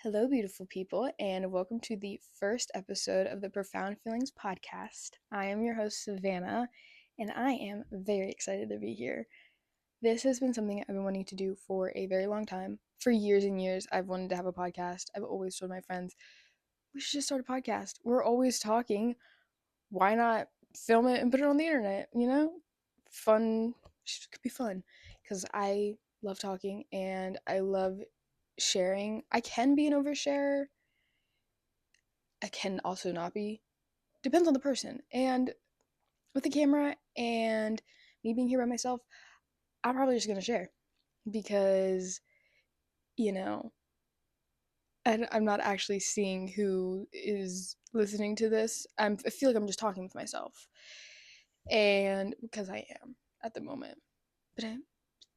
Hello, beautiful people, and welcome to the first episode of the Profound Feelings podcast. I am your host, Savannah, and I am very excited to be here. This has been something I've been wanting to do for a very long time. For years and years, I've wanted to have a podcast. I've always told my friends, we should just start a podcast. We're always talking. Why not film it and put it on the internet? Fun. It could be fun because I love talking and I love sharing. I can be an oversharer. I can also not be. Depends on the person. And with the camera and me being here by myself, I'm probably just gonna share because you know I'm not actually seeing who is listening to this. I feel like I'm just talking with myself, and because I am at the moment. But I'm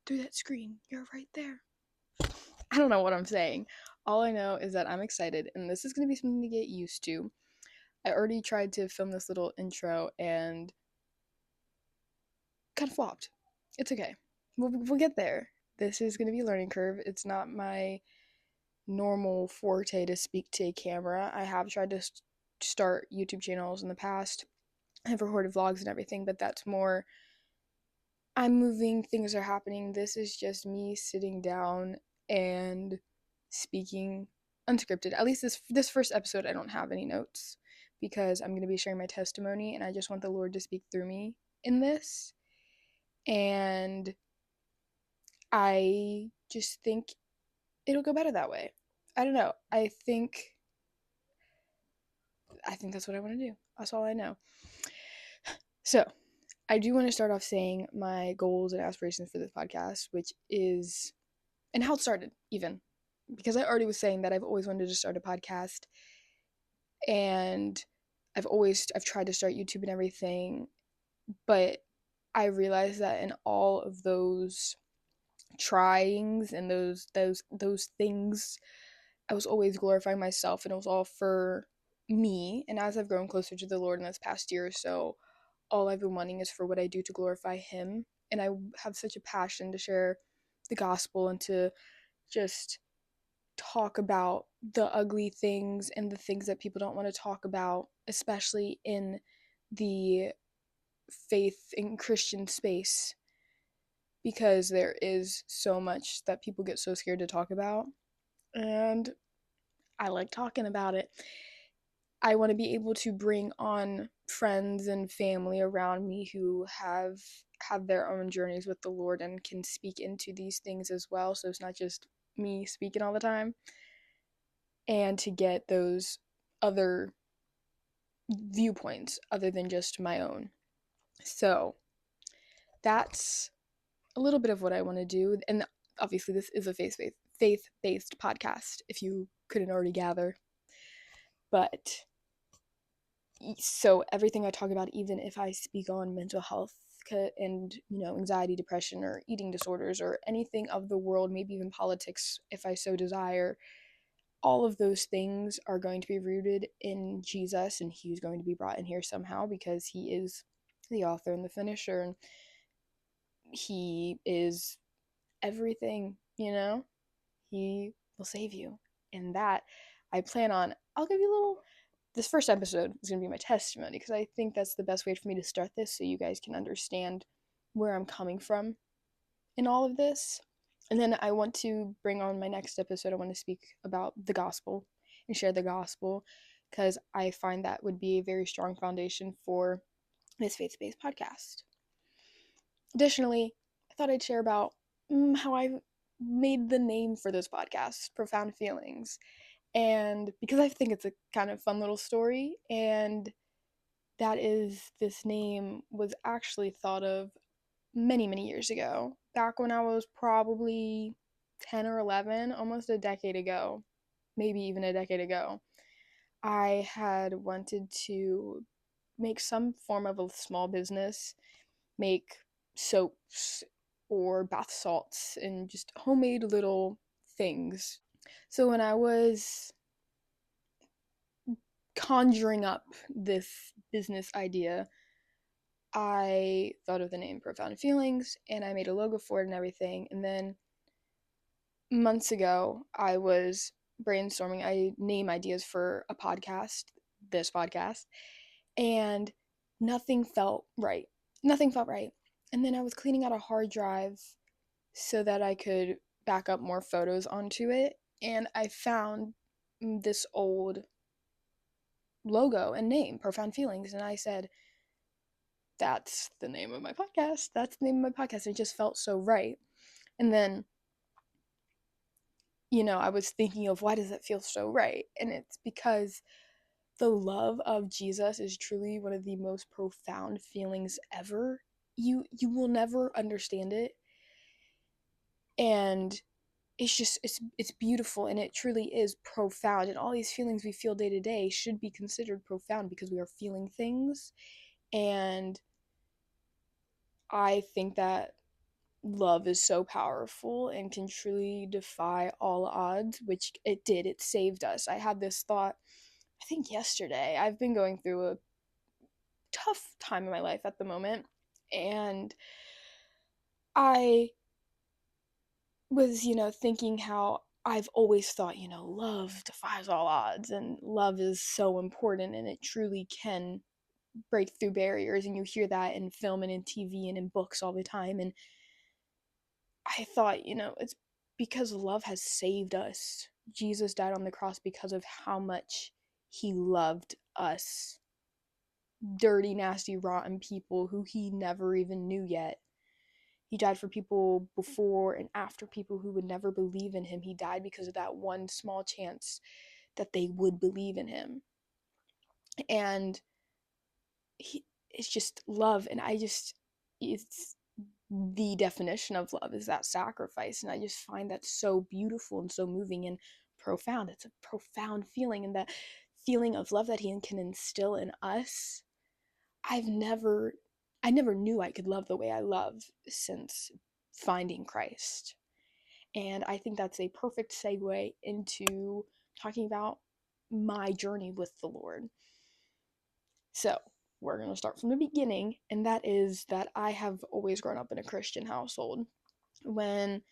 through that screen. You're right there. I don't know what I'm saying. All I know is that I'm excited, and this is gonna be something to get used to. I already tried to film this little intro and kind of flopped. It's okay. We'll get there. This is going to be a learning curve. It's not my normal forte to speak to a camera. I have tried to start YouTube channels in the past. I've recorded vlogs and everything, but that's more I'm moving, things are happening. This is just me sitting down and speaking unscripted. At least this first episode I don't have any notes because I'm going to be sharing my testimony and I just want the Lord to speak through me in this. And I just think it'll go better that way. I don't know. I think that's what I want to do. That's all I know. So, I do want to start off saying my goals and aspirations for this podcast, which is and how it started even. Because I already was saying that I've always wanted to start a podcast and I've tried to start YouTube and everything, but I realized that in all of those tryings and those things I was always glorifying myself and it was all for me. And as I've grown closer to the Lord in this past year or so, all I've been wanting is for what I do to glorify Him. And I have such a passion to share the gospel and to just talk about the ugly things and the things that people don't want to talk about, especially in the faith and Christian space, because there is so much that people get so scared to talk about. And I like talking about it. I want to be able to bring on friends and family around me who have their own journeys with the Lord and can speak into these things as well. So it's not just me speaking all the time. And to get those other viewpoints other than just my own. So that's a little bit of what I want to do. And obviously this is a faith-based podcast, if you couldn't already gather. But so everything I talk about, even if I speak on mental health and anxiety, depression, or eating disorders, or anything of the world, maybe even politics, if I so desire, all of those things are going to be rooted in Jesus, and He's going to be brought in here somehow because He is the author and the finisher, and He is everything. He will save you, and that I plan on. I'll give you a little this first episode is going to be my testimony because I think that's the best way for me to start this so you guys can understand where I'm coming from in all of this. And then I want to bring on my next episode. I want to speak about the gospel and share the gospel because I find that would be a very strong foundation for this faith based podcast. Additionally, I thought I'd share about how I made the name for this podcast, Profound Feelings. And because I think it's a kind of fun little story, and that is this name was actually thought of many, many years ago, back when I was probably 10 or 11, almost a decade ago, maybe even a decade ago. I had wanted to make some form of a small business, make soaps or bath salts and just homemade little things. So when I was conjuring up this business idea, I thought of the name Profound Feelings and I made a logo for it and everything. And then months ago, I was brainstorming, I name ideas for a podcast, this podcast, and nothing felt right. Nothing felt right. And then I was cleaning out a hard drive so that I could back up more photos onto it, and I found this old logo and name, Profound Feelings, and I said, that's the name of my podcast. That's the name of my podcast. It just felt so right. And then, I was thinking of why does it feel so right? And it's because the love of Jesus is truly one of the most profound feelings ever. You will never understand it. And it's beautiful, and it truly is profound, and all these feelings we feel day to day should be considered profound because we are feeling things. And I think that love is so powerful and can truly defy all odds, which it did. It saved us. I had this thought, I think yesterday. I've been going through a tough time in my life at the moment, and I was, thinking how I've always thought, love defies all odds, and love is so important, and it truly can break through barriers. And you hear that in film and in TV and in books all the time. And I thought, it's because love has saved us. Jesus died on the cross because of how much he loved us, dirty, nasty, rotten people who he never even knew yet. He died for people before and after people who would never believe in him. He died because of that one small chance that they would believe in him. And it's just love. And it's the definition of love is that sacrifice. And I just find that so beautiful and so moving and profound. It's a profound feeling. And that feeling of love that he can instill in us, I've never I never knew I could love the way I love since finding Christ. And I think that's a perfect segue into talking about my journey with the Lord. So, we're going to start from the beginning, and that is that I have always grown up in a Christian household. When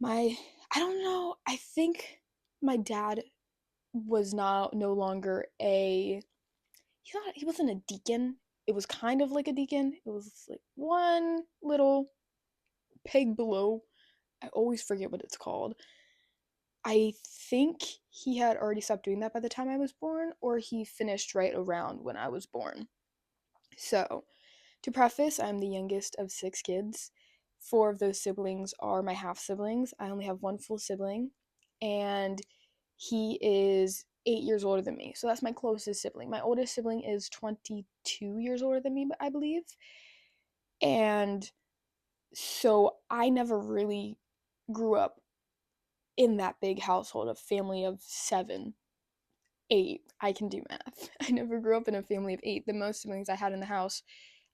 I don't know, I think my dad was no longer he wasn't a deacon. It was kind of like a deacon. It was like one little peg below. I always forget what it's called. I think he had already stopped doing that by the time I was born, or he finished right around when I was born. So, to preface, I'm the youngest of 6 kids. 4 of those siblings are my half siblings. I only have one full sibling, and he is 8 years older than me. So that's my closest sibling. My oldest sibling is 22 years older than me, I believe. And so I never really grew up in that big household, a family of 7, 8. I can do math. I never grew up in a family of 8. The most siblings I had in the house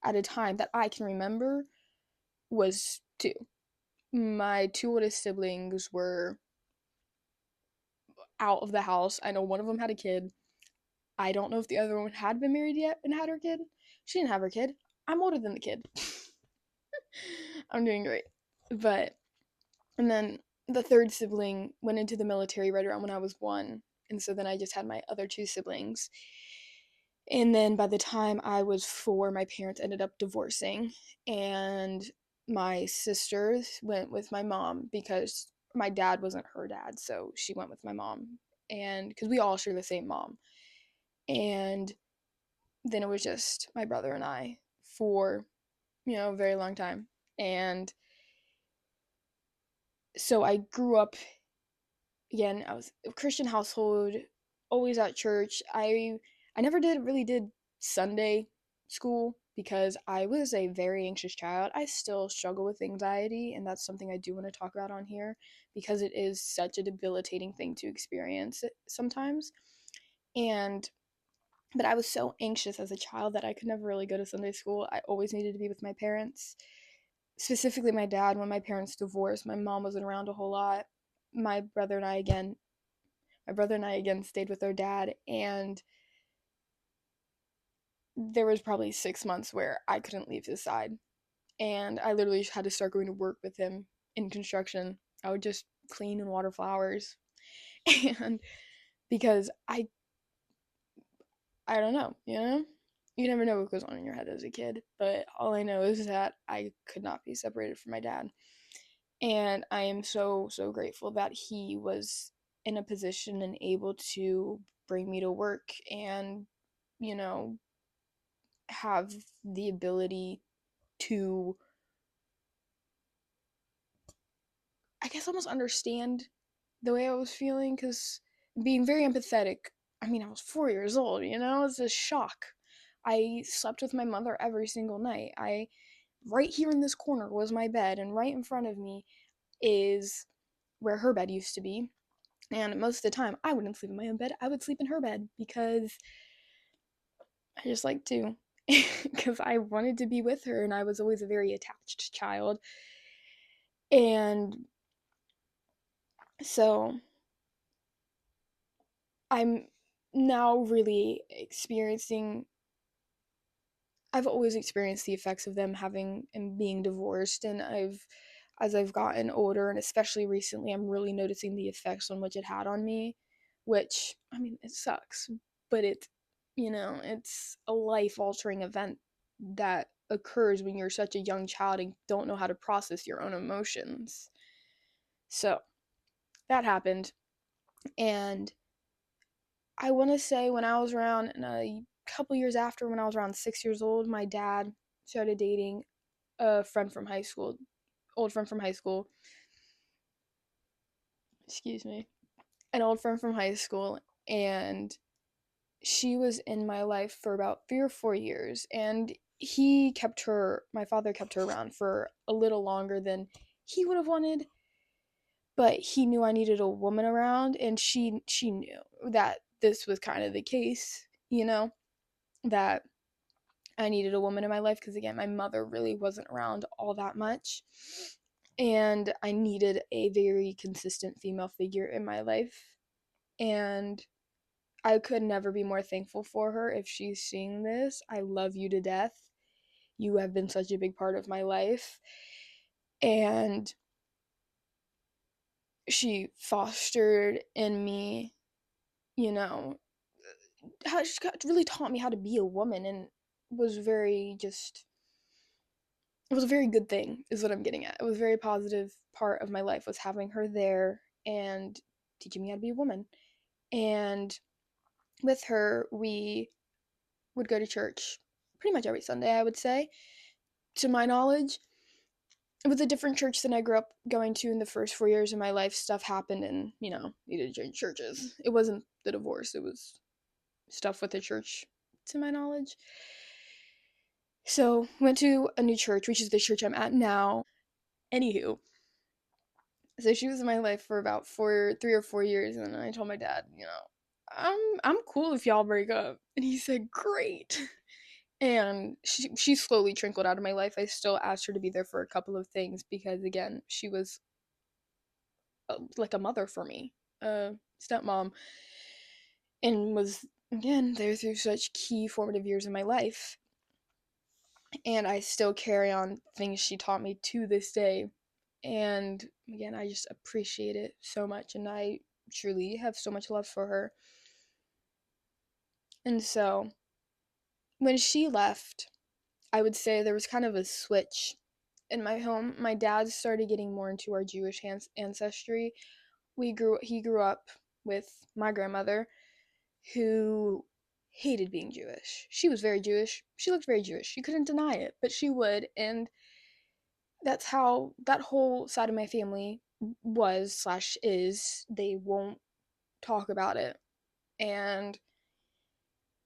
at a time that I can remember was 2. My 2 oldest siblings were out of the house. I know one of them had a kid. I don't know if the other one had been married yet and had her kid. She didn't have her kid. I'm older than the kid. I'm doing great. But, and then the third sibling went into the military right around when I was 1. And so then I just had my other 2 siblings. And then by the time I was 4, my parents ended up divorcing. And my sisters went with my mom because my dad wasn't her dad. So she went with my mom. And because we all share the same mom. And then it was just my brother and I for, a very long time. And so I grew up, again, I was a Christian household, always at church. I never did Sunday school because I was a very anxious child. I still struggle with anxiety, and that's something I do want to talk about on here because it is such a debilitating thing to experience sometimes. And but I was so anxious as a child that I could never really go to Sunday school. I always needed to be with my parents, specifically my dad. When my parents divorced, my mom wasn't around a whole lot. My brother and I again, stayed with our dad, and there was probably 6 months where I couldn't leave his side, and I literally had to start going to work with him in construction. I would just clean and water flowers, And because I don't know, you know? You never know what goes on in your head as a kid, but all I know is that I could not be separated from my dad. And I am so, so grateful that he was in a position and able to bring me to work and, you know, have the ability to, I guess, almost understand the way I was feeling, because being very empathetic, I mean, I was 4 years old, you know, it's a shock. I slept with my mother every single night. Right here in this corner was my bed, and right in front of me is where her bed used to be. And most of the time, I wouldn't sleep in my own bed. I would sleep in her bed because I just like to. Because I wanted to be with her, and I was always a very attached child. And so I'm now really experiencing, I've always experienced the effects of them having and being divorced, and as I've gotten older, and especially recently, I'm really noticing the effects on which it had on me, which, I mean, it sucks, but it's a life-altering event that occurs when you're such a young child and don't know how to process your own emotions. So, that happened, and I want to say when I was around a couple years after, when I was around 6 years old, my dad started dating a friend from high school, old friend from high school. Excuse me, an old friend from high school, and she was in my life for about 3 or 4 years, and my father kept her around for a little longer than he would have wanted, but he knew I needed a woman around, and she knew that this was kind of the case, that I needed a woman in my life because, again, my mother really wasn't around all that much. And I needed a very consistent female figure in my life. And I could never be more thankful for her if she's seeing this. I love you to death. You have been such a big part of my life. And she fostered in me, you know, how she really taught me how to be a woman, and was very just it was a very good thing, is what I'm getting at. It was a very positive part of my life, was having her there and teaching me how to be a woman. And with her, we would go to church pretty much every Sunday, I would say. To my knowledge, it was a different church than I grew up going to in the first 4 years of my life. Stuff happened, and, needed to change churches. It wasn't the divorce, it was stuff with the church, to my knowledge. So, went to a new church, which is the church I'm at now. Anywho, so she was in my life for about 3 or 4 years, and then I told my dad, I'm cool if y'all break up, and he said, "Great." And she slowly trickled out of my life. I still asked her to be there for a couple of things because, again, she was like a mother for me, a stepmom, and was, again, there through such key formative years in my life. And I still carry on things she taught me to this day. And again, I just appreciate it so much, and I truly have so much love for her. And so when she left, I would say there was kind of a switch in my home. My dad started getting more into our Jewish ancestry. He grew up with my grandmother, who hated being Jewish. She was very Jewish. She looked very Jewish. She couldn't deny it, but she would. And that's how that whole side of my family was slash is. They won't talk about it. And,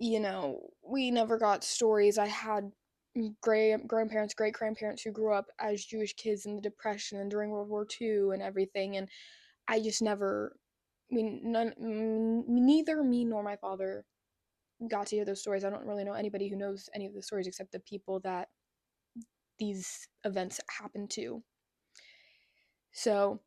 we never got stories. I had grandparents, great grandparents who grew up as Jewish kids in the Depression and during World War II and everything. And I just never, I mean, neither me nor my father got to hear those stories. I don't really know anybody who knows any of the stories except the people that these events happened to. So,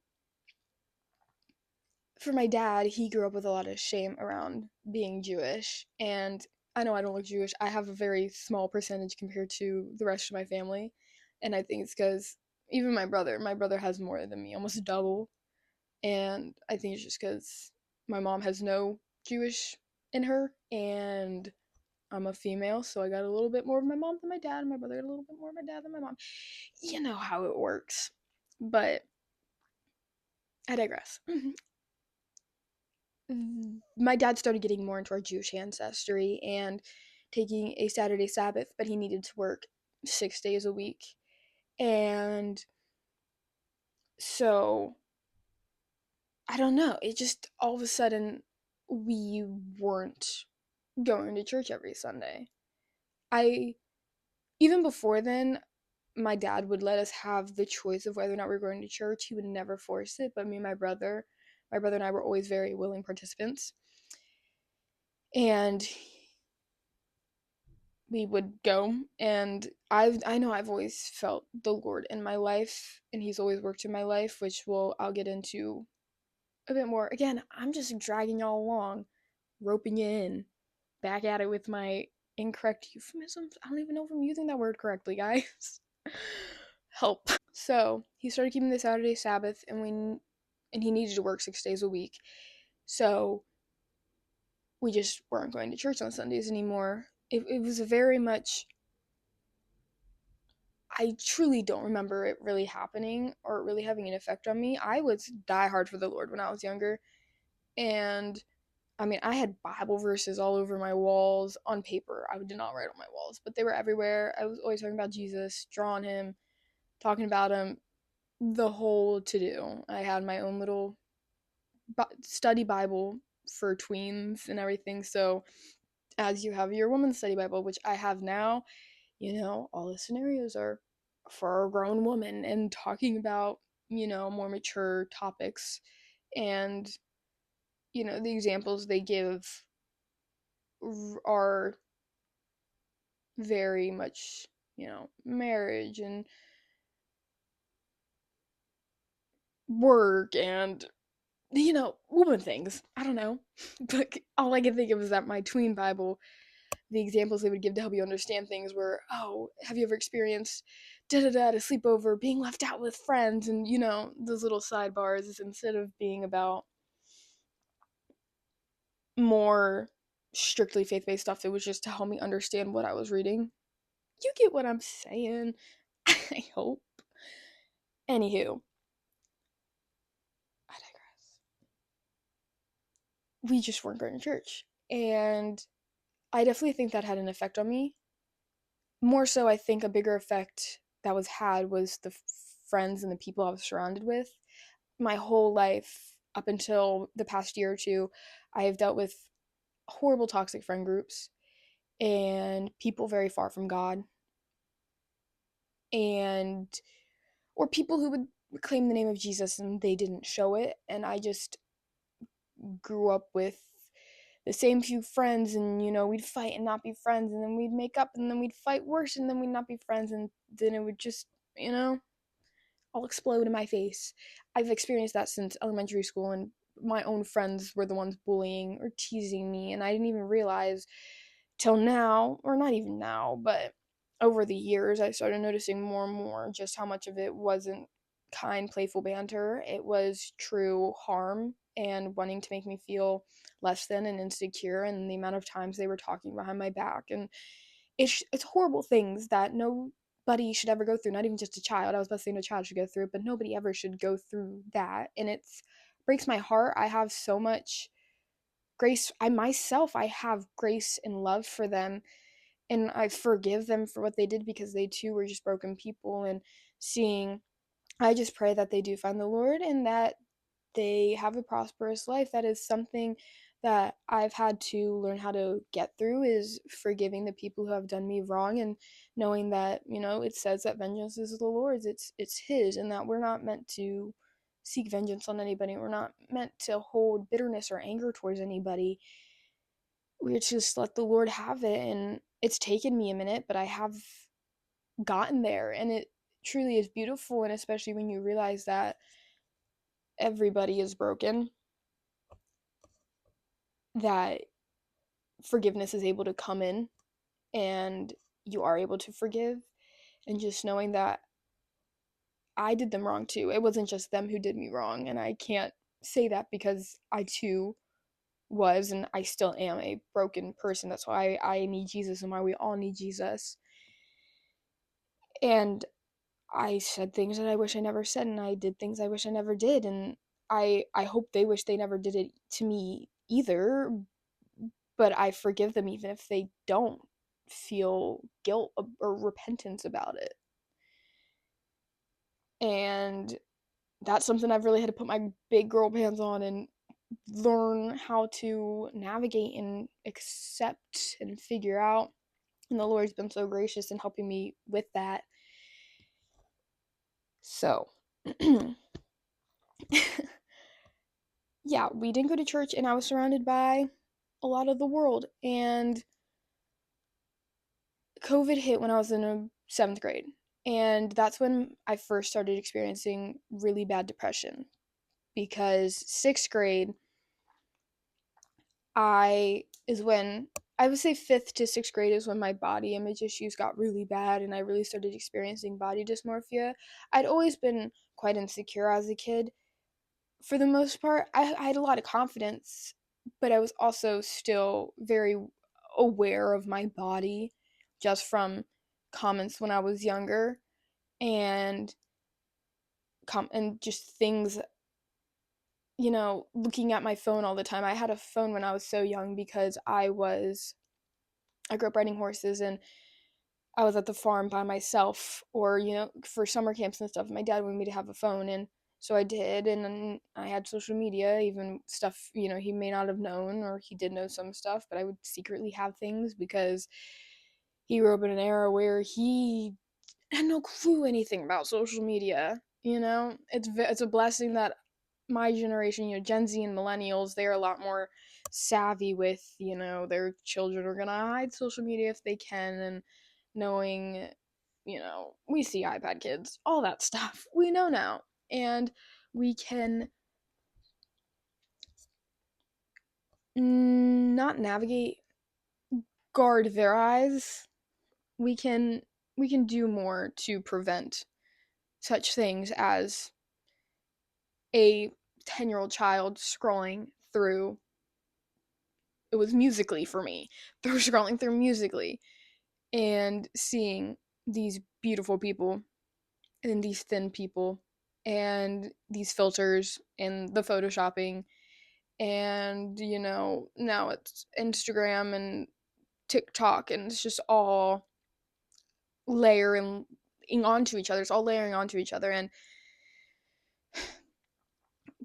for my dad, he grew up with a lot of shame around being Jewish. And I know I don't look Jewish. I have a very small percentage compared to the rest of my family. And I think it's because even my brother has more than me, almost double. And I think it's just because my mom has no Jewish in her, and I'm a female, so I got a little bit more of my mom than my dad, and my brother got a little bit more of my dad than my mom. You know how it works. But I digress. My dad started getting more into our Jewish ancestry and taking a Saturday Sabbath, but he needed to work 6 days a week. And so I don't know. It just all of a sudden we weren't going to church every Sunday. I even before then, my dad would let us have the choice of whether or not we were going to church. He would never force it, but me and my brother and I were always very willing participants. And we would go, and I know I've always felt the Lord in my life, and he's always worked in my life, which I'll get into a bit more. Again, I'm just dragging y'all along, roping you in, back at it with my incorrect euphemisms. I don't even know if I'm using that word correctly, guys. Help. So he started keeping the Saturday Sabbath, and he needed to work 6 days a week. So we just weren't going to church on Sundays anymore. It was very much. I truly don't remember it really happening or really having an effect on me. I was diehard for the Lord when I was younger, and I mean, I had Bible verses all over my walls on paper. I did not write on my walls, but they were everywhere. I was always talking about Jesus, drawing him, talking about him, the whole to do. I had my own little study Bible for tweens and everything. So, as you have your woman's study Bible, which I have now, all the scenarios are for a grown woman and talking about, more mature topics. And, the examples they give are very much, marriage and work and, woman things. I don't know. But all I can think of is that my tween Bible, the examples they would give to help you understand things were, oh, have you ever experienced da da da, to sleepover, being left out with friends, and those little sidebars, instead of being about more strictly faith-based stuff. It was just to help me understand what I was reading. You get what I'm saying? I hope. Anywho, I digress. We just weren't going to church, and I definitely think that had an effect on me. More so, I think a bigger effect that was had was the friends and the people I was surrounded with. My whole life, up until the past year or two, I have dealt with horrible toxic friend groups and people very far from God, and or people who would claim the name of Jesus and they didn't show it. And I just grew up with the same few friends, and we'd fight and not be friends, and then we'd make up, and then we'd fight worse, and then we'd not be friends, and then it would just, all explode in my face. I've experienced that since elementary school, and my own friends were the ones bullying or teasing me, and I didn't even realize till now, or not even now, but over the years, I started noticing more and more just how much of it wasn't kind, playful banter. It was true harm and wanting to make me feel less than and insecure, and the amount of times they were talking behind my back. And it's horrible things that nobody should ever go through, not even just a child. I was about to say no child should go through it, but nobody ever should go through that. And it's breaks my heart. I have so much grace. I have grace and love for them, and I forgive them for what they did, because they too were just broken people. And seeing I just pray that they do find the Lord and that they have a prosperous life. That is something that I've had to learn how to get through, is forgiving the people who have done me wrong, and knowing that, it says that vengeance is the Lord's. It's his, and that we're not meant to seek vengeance on anybody. We're not meant to hold bitterness or anger towards anybody. We're to just let the Lord have it. And it's taken me a minute, but I have gotten there, and it truly is beautiful. And especially when you realize that everybody is broken, that forgiveness is able to come in, and you are able to forgive, and just knowing that I did them wrong too. It wasn't just them who did me wrong, and I can't say that because I too was, and I still am a broken person. That's why I need Jesus and why we all need Jesus. And I said things that I wish I never said, and I did things I wish I never did, and I hope they wish they never did it to me either, but I forgive them even if they don't feel guilt or repentance about it. And that's something I've really had to put my big girl pants on and learn how to navigate and accept and figure out. And the Lord's been so gracious in helping me with that. So, yeah, we didn't go to church, and I was surrounded by a lot of the world. And COVID hit when I was in seventh grade. And that's when I first started experiencing really bad depression, because sixth grade, I would say fifth to sixth grade is when my body image issues got really bad and I really started experiencing body dysmorphia. I'd always been quite insecure as a kid. For the most part, I had a lot of confidence, but I was also still very aware of my body just from comments when I was younger, and and just things, looking at my phone all the time. I had a phone when I was so young because I grew up riding horses, and I was at the farm by myself, or for summer camps and stuff. My dad wanted me to have a phone, and so I did. And then I had social media, even stuff he may not have known, or he did know some stuff, but I would secretly have things because he grew up in an era where he had no clue anything about social media. It's a blessing that my generation, Gen Z and millennials, they're a lot more savvy with, their children are gonna hide social media if they can, and knowing, we see iPad kids, all that stuff. We know now. And we can not navigate, guard their eyes. We can do more to prevent such things as a 10-year-old child scrolling through, it was Musically for me. They were scrolling through Musically and seeing these beautiful people and these thin people and these filters and the photoshopping, and now it's Instagram and TikTok, and it's just all layering onto each other. It's all layering onto each other and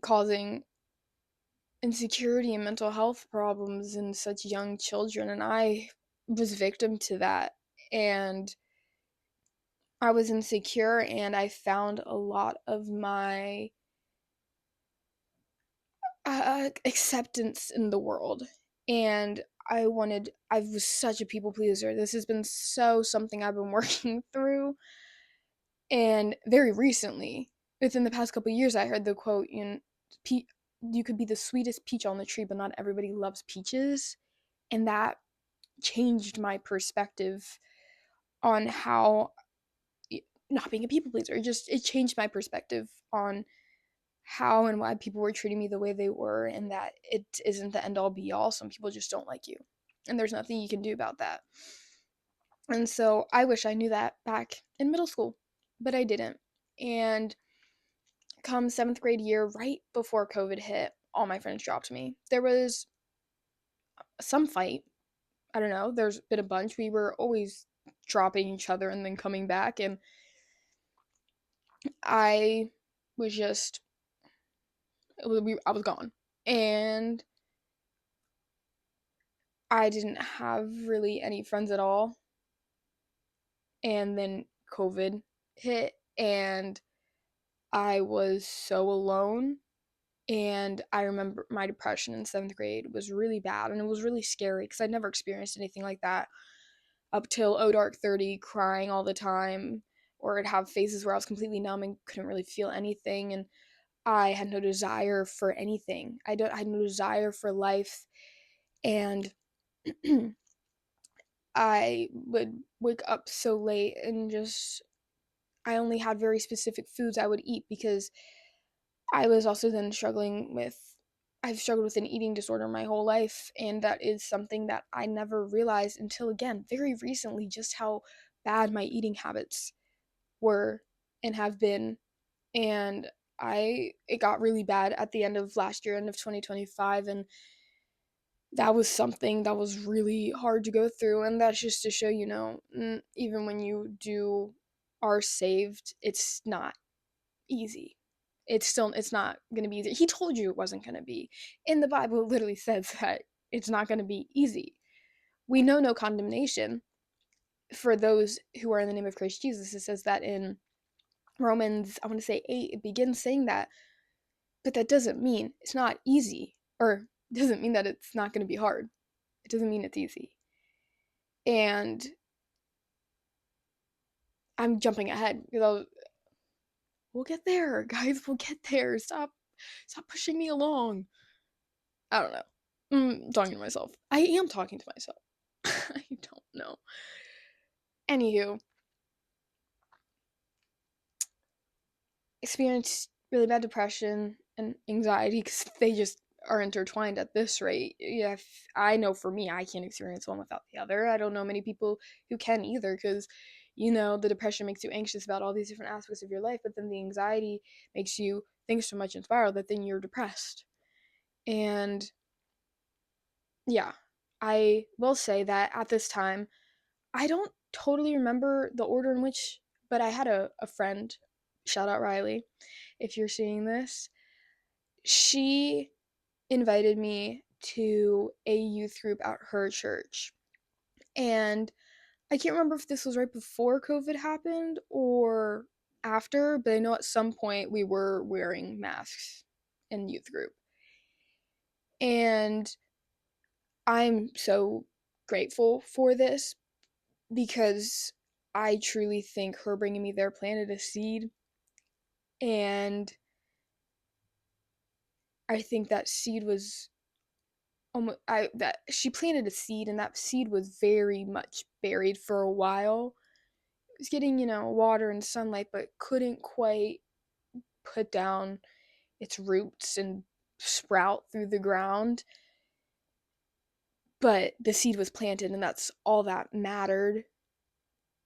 causing insecurity and mental health problems in such young children, and I was victim to that. And I was insecure, and I found a lot of my acceptance in the world. And I was such a people pleaser. This has been something I've been working through. And very recently, within the past couple of years, I heard the quote, you could be the sweetest peach on the tree, but not everybody loves peaches. And that changed my perspective on how, not being a people pleaser, it changed my perspective on how and why people were treating me the way they were, and that it isn't the end all be all. Some people just don't like you, and there's nothing you can do about that. And so I wish I knew that back in middle school, but I didn't. And come seventh grade year, right before COVID hit, all my friends dropped me. There was some fight. I don't know. There's been a bunch. We were always dropping each other and then coming back. And I was just, I was gone. And I didn't have really any friends at all. And then COVID hit, and I was so alone. And I remember my depression in seventh grade was really bad, and it was really scary because I'd never experienced anything like that up till Oh Dark 30, crying all the time, or I'd have phases where I was completely numb and couldn't really feel anything. And I had no desire for anything. I had no desire for life. And I would wake up so late, and just, I only had very specific foods I would eat because I was also then struggling with, I've struggled with an eating disorder my whole life, and that is something that I never realized until, again, very recently, just how bad my eating habits were and have been. And it got really bad at the end of last year, end of 2025, and that was something that was really hard to go through. And that's just to show, even when you do are saved, it's not easy. It's not going to be easy. He told you it wasn't going to be. In the Bible, it literally says that it's not going to be easy. We know no condemnation for those who are in the name of Christ Jesus. It says that in Romans, I want to say 8, it begins saying that. But that doesn't mean it's not easy, or doesn't mean that it's not going to be hard. It doesn't mean it's easy. And I'm jumping ahead because we'll get there, guys. We'll get there. Stop pushing me along. I don't know. I'm talking to myself. I am talking to myself. I don't know. Anywho, experienced really bad depression and anxiety because they just are intertwined at this rate. Yeah, I know for me, I can't experience one without the other. I don't know many people who can either because, the depression makes you anxious about all these different aspects of your life, but then the anxiety makes you think so much and spiral that then you're depressed. And yeah, I will say that at this time, I don't totally remember the order in which, but I had a friend, shout out Riley, if you're seeing this. She invited me to a youth group at her church. And I can't remember if this was right before COVID happened or after, but I know at some point we were wearing masks in youth group. And I'm so grateful for this because I truly think her bringing me there planted a seed. And I think that seed was that she planted a seed, and that seed was very much buried for a while. It was getting, water and sunlight, but couldn't quite put down its roots and sprout through the ground. But the seed was planted, and that's all that mattered.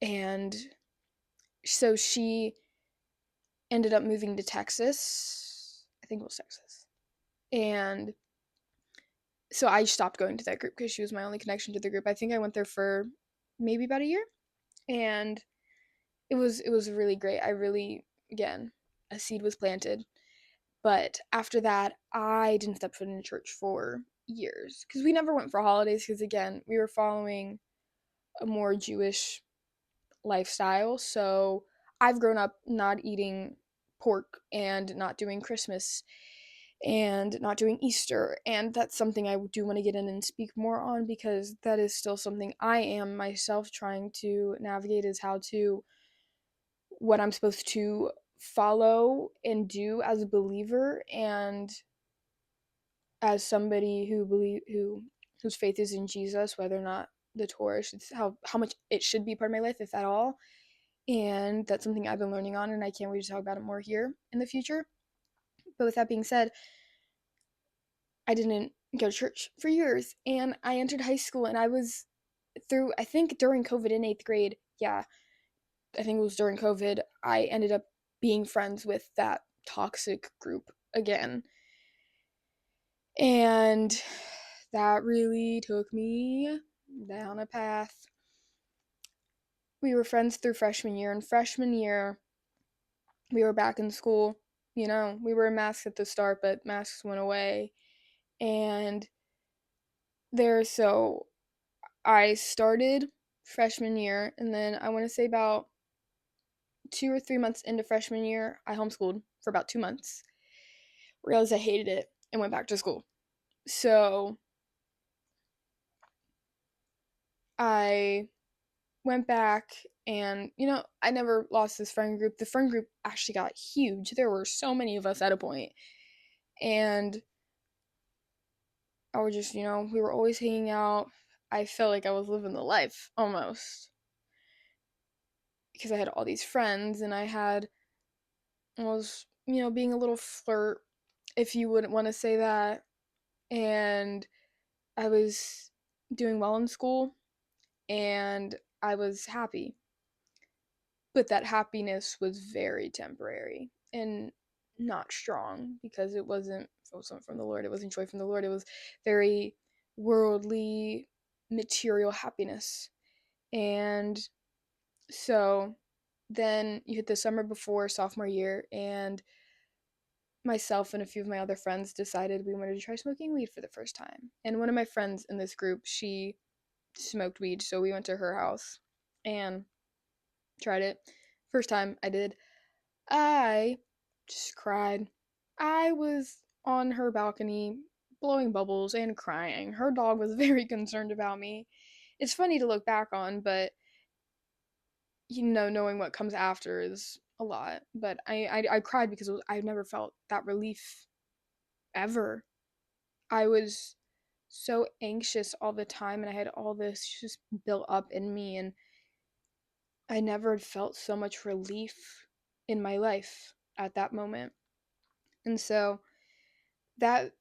And so she ended up moving to Texas. I think it was Texas. And so I stopped going to that group because she was my only connection to the group. I think I went there for maybe about a year. And it was really great. I really, again, a seed was planted. But after that, I didn't step foot in church for years because we never went for holidays because, again, we were following a more Jewish lifestyle. So I've grown up not eating pork and not doing Christmas and not doing Easter. And that's something I do want to get in and speak more on because that is still something I am myself trying to navigate, is how to, what I'm supposed to follow and do as a believer and as somebody whose faith is in Jesus, whether or not the Torah should, how much it should be part of my life, if at all. And that's something I've been learning on, and I can't wait to talk about it more here in the future. But with that being said, I didn't go to church for years, and I entered high school, and I was through, I think during COVID in 8th grade, yeah, I think it was during COVID, I ended up being friends with that toxic group again. And that really took me down a path. We were friends through freshman year, and freshman year, we were back in school. We were in masks at the start, but masks went away. And so I started freshman year, and then I want to say about 2 or 3 months into freshman year, I homeschooled for about 2 months, realized I hated it, and went back to school. So I went back, and I never lost this friend group. The friend group actually got huge. There were so many of us at a point, and I was just, we were always hanging out. I felt like I was living the life almost because I had all these friends, and I was, being a little flirt, if you wouldn't want to say that. and I was doing well in school, and I was happy. But that happiness was very temporary and not strong because it wasn't from the Lord. It wasn't joy from the Lord. It was very worldly, material happiness. And so then you hit the summer before sophomore year, and myself and a few of my other friends decided we wanted to try smoking weed for the first time. And one of my friends in this group, she smoked weed, so we went to her house and tried it. First time I did, I just cried. I was on her balcony blowing bubbles and crying. Her dog was very concerned about me. It's funny to look back on, but knowing what comes after is a lot. But I cried because I've never felt that relief ever. I was so anxious all the time, and I had all this just built up in me, and I never felt so much relief in my life at that moment. And so that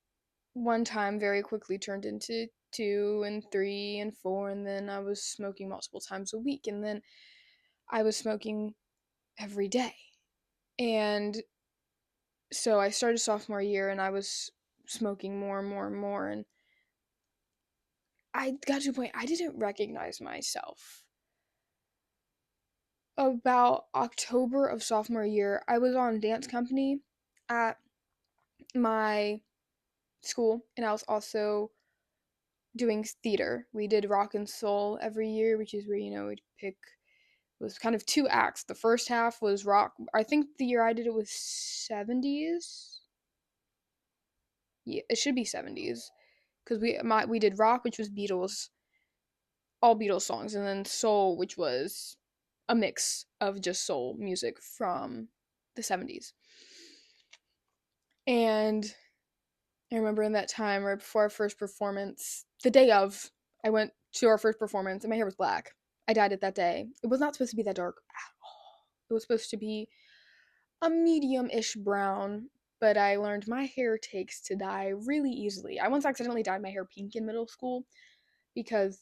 one time very quickly turned into two and three and four, and then I was smoking multiple times a week, and then I was smoking every day. And so I started sophomore year, and I was smoking more and more and more, and I got to a point I didn't recognize myself. About October of sophomore year, I was on dance company at my school, and I was also doing theater. We did rock and soul every year, which is where we'd pick, it was kind of two acts. The first half was rock. I think the year I did it was 70s. Yeah, it should be 70s because we did rock, which was Beatles, all Beatles songs, and then soul, which was a mix of just soul music from the 70s. And I remember in that time, right before our first performance, the day of, I went to our first performance and my hair was black. I dyed it that day. It was not supposed to be that dark at all. It was supposed to be a medium ish brown, but I learned my hair takes to dye really easily. I once accidentally dyed my hair pink in middle school because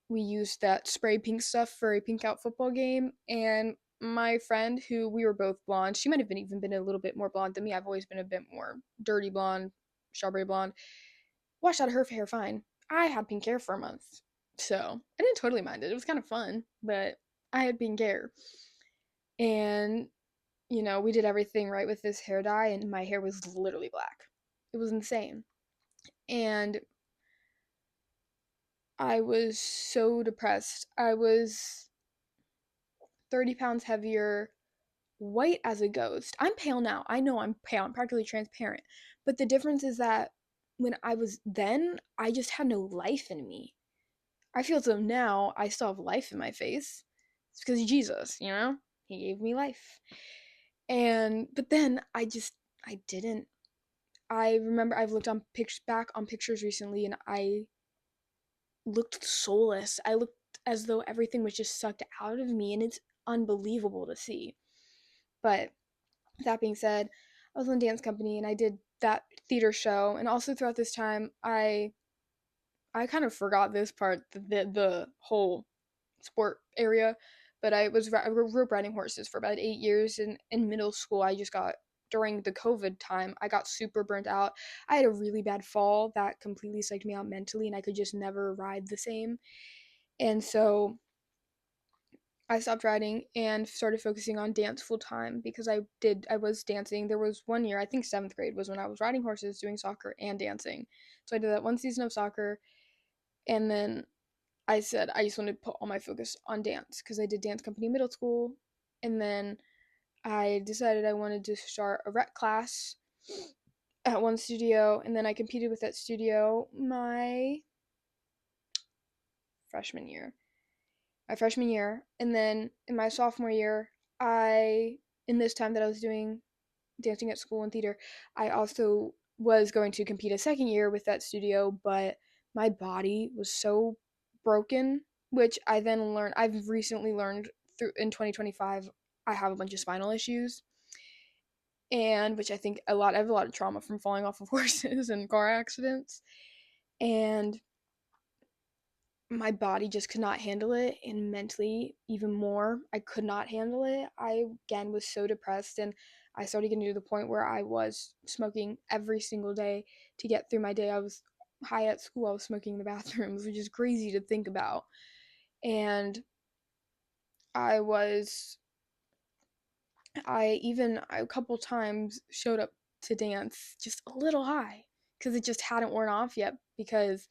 we used that spray pink stuff for a pink out football game, and my friend, who we were both blonde, she might have been a little bit more blonde than me. I've always been a bit more dirty blonde, strawberry blonde. Washed out her hair fine. I had pink hair for a month, so I didn't totally mind it. It was kind of fun, but I had pink hair, and we did everything right with this hair dye, and my hair was literally black. It was insane, and I was so depressed. I was 30 pounds heavier, white as a ghost. I'm pale now. I know I'm pale. I'm practically transparent. But the difference is that when I was then, I just had no life in me. I feel as though now I still have life in my face. It's because of Jesus, He gave me life. But then I didn't. I remember I've looked on back on pictures recently, and I looked soulless. I looked as though everything was just sucked out of me, and it's unbelievable to see. But that being said, I was in dance company and I did that theater show, and also throughout this time, I kind of forgot this part, the whole sport area, but I rope riding horses for about 8 years. And in middle school, I just got during the COVID time, I got super burnt out. I had a really bad fall that completely psyched me out mentally, and I could just never ride the same. And so I stopped riding and started focusing on dance full time because I was dancing. There was one year, I think 7th grade was when I was riding horses, doing soccer and dancing. So I did that one season of soccer, and then I said I just wanted to put all my focus on dance because I did dance company in middle school, and then I decided I wanted to start a rec class at one studio, and then I competed with that studio freshman year. My freshman year, and then in my sophomore year, in this time that I was doing dancing at school and theater, I also was going to compete a second year with that studio, but my body was so broken, which I've recently learned through in 2025, I have a bunch of spinal issues. and which I have a lot of trauma from falling off of horses and car accidents, and my body just could not handle it, and mentally even more I could not handle it. I again was so depressed, and I started getting to the point where I was smoking every single day to get through my day. I was high at school, I was smoking in the bathrooms, which is crazy to think about. And I was I a couple times showed up to dance just a little high because it just hadn't worn off yet. Because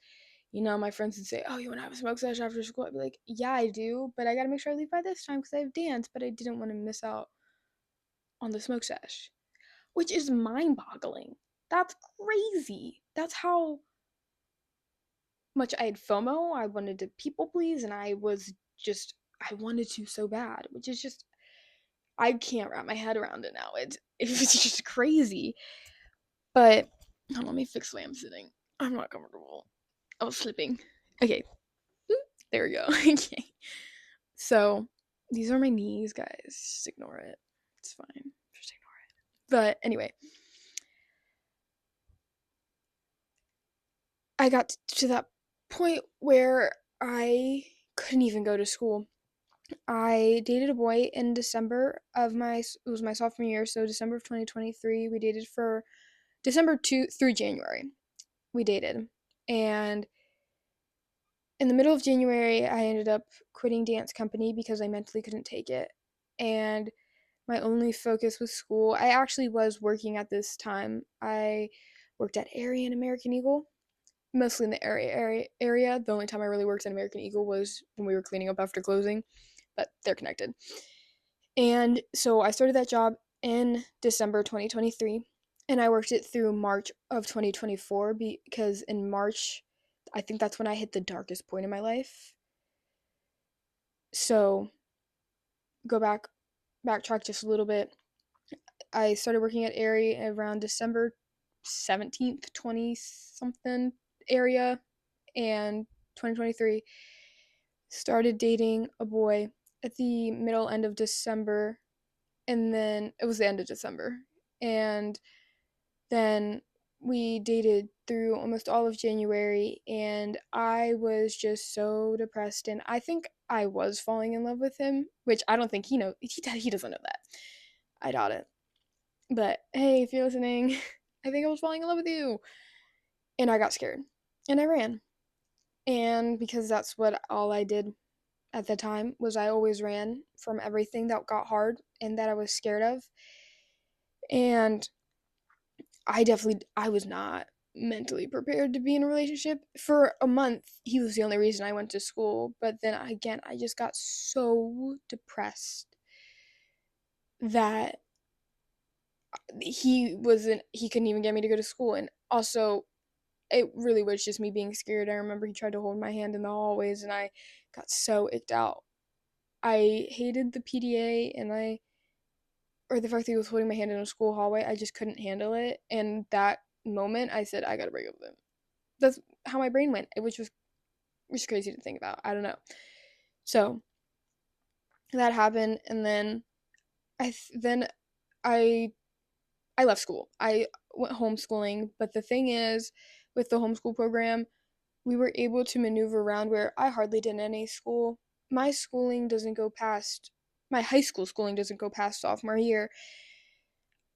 my friends would say, "Oh, you want to have a smoke session after school?" I'd be like, "Yeah, I do, but I got to make sure I leave by this time because I have dance." But I didn't want to miss out on the smoke sesh, which is mind-boggling. That's crazy. That's how much I had FOMO. I wanted to people please, and I wanted to so bad, which is just I can't wrap my head around it now. It's just crazy. But hold on, let me fix the way I'm sitting. I'm not comfortable. I was slipping. Okay, there we go. Okay. So these are my knees, guys. Just ignore it. It's fine. Just ignore it. But anyway, I got to that point where I couldn't even go to school. I dated a boy in December of it was my sophomore year, so December of 2023. We dated for December 2 through January. We dated. And in the middle of January, I ended up quitting dance company because I mentally couldn't take it. And my only focus was school. I actually was working at this time. I worked at Aerie and American Eagle, mostly in the area. The only time I really worked at American Eagle was when we were cleaning up after closing, but they're connected. And so I started that job in December 2023, and I worked it through March of 2024 because in March, I think that's when I hit the darkest point in my life. So backtrack just a little bit. I started working at Aerie around December 17th, 20 something area, and 2023. Started dating a boy at the middle end of December, and then it was the end of December. And then we dated through almost all of January, and I was just so depressed, and I think I was falling in love with him, which I don't think he doesn't know that. I doubt it. But hey, if you're listening, I think I was falling in love with you. And I got scared. And I ran. And because that's what all I did at the time was I always ran from everything that got hard and that I was scared of. And I was not mentally prepared to be in a relationship. For a month, he was the only reason I went to school. But then again, I just got so depressed that he couldn't even get me to go to school. And also, it really was just me being scared. I remember he tried to hold my hand in the hallways, and I got so icked out. I hated the PDA, or the fact that he was holding my hand in a school hallway. I just couldn't handle it. And that moment, I said, I gotta break up with him. That's how my brain went, which was crazy to think about. I don't know. So that happened, and then then I I left school. I went homeschooling, but the thing is, with the homeschool program, we were able to maneuver around where I hardly did any school. My schooling doesn't go past my high school schooling doesn't go past sophomore year,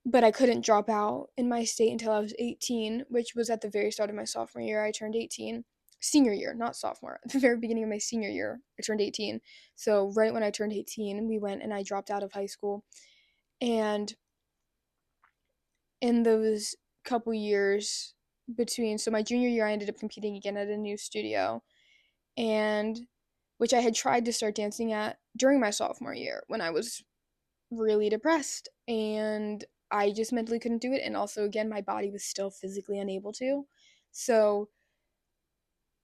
but I couldn't drop out in my state until I was 18, which was at the very start of my sophomore year. I turned 18. Senior year, not sophomore. At the very beginning of my senior year, I turned 18. So, right when I turned 18, we went and I dropped out of high school. And in those couple years so my junior year, I ended up competing again at a new studio, and which I had tried to start dancing at during my sophomore year when I was really depressed, and I just mentally couldn't do it, and also again my body was still physically unable to. So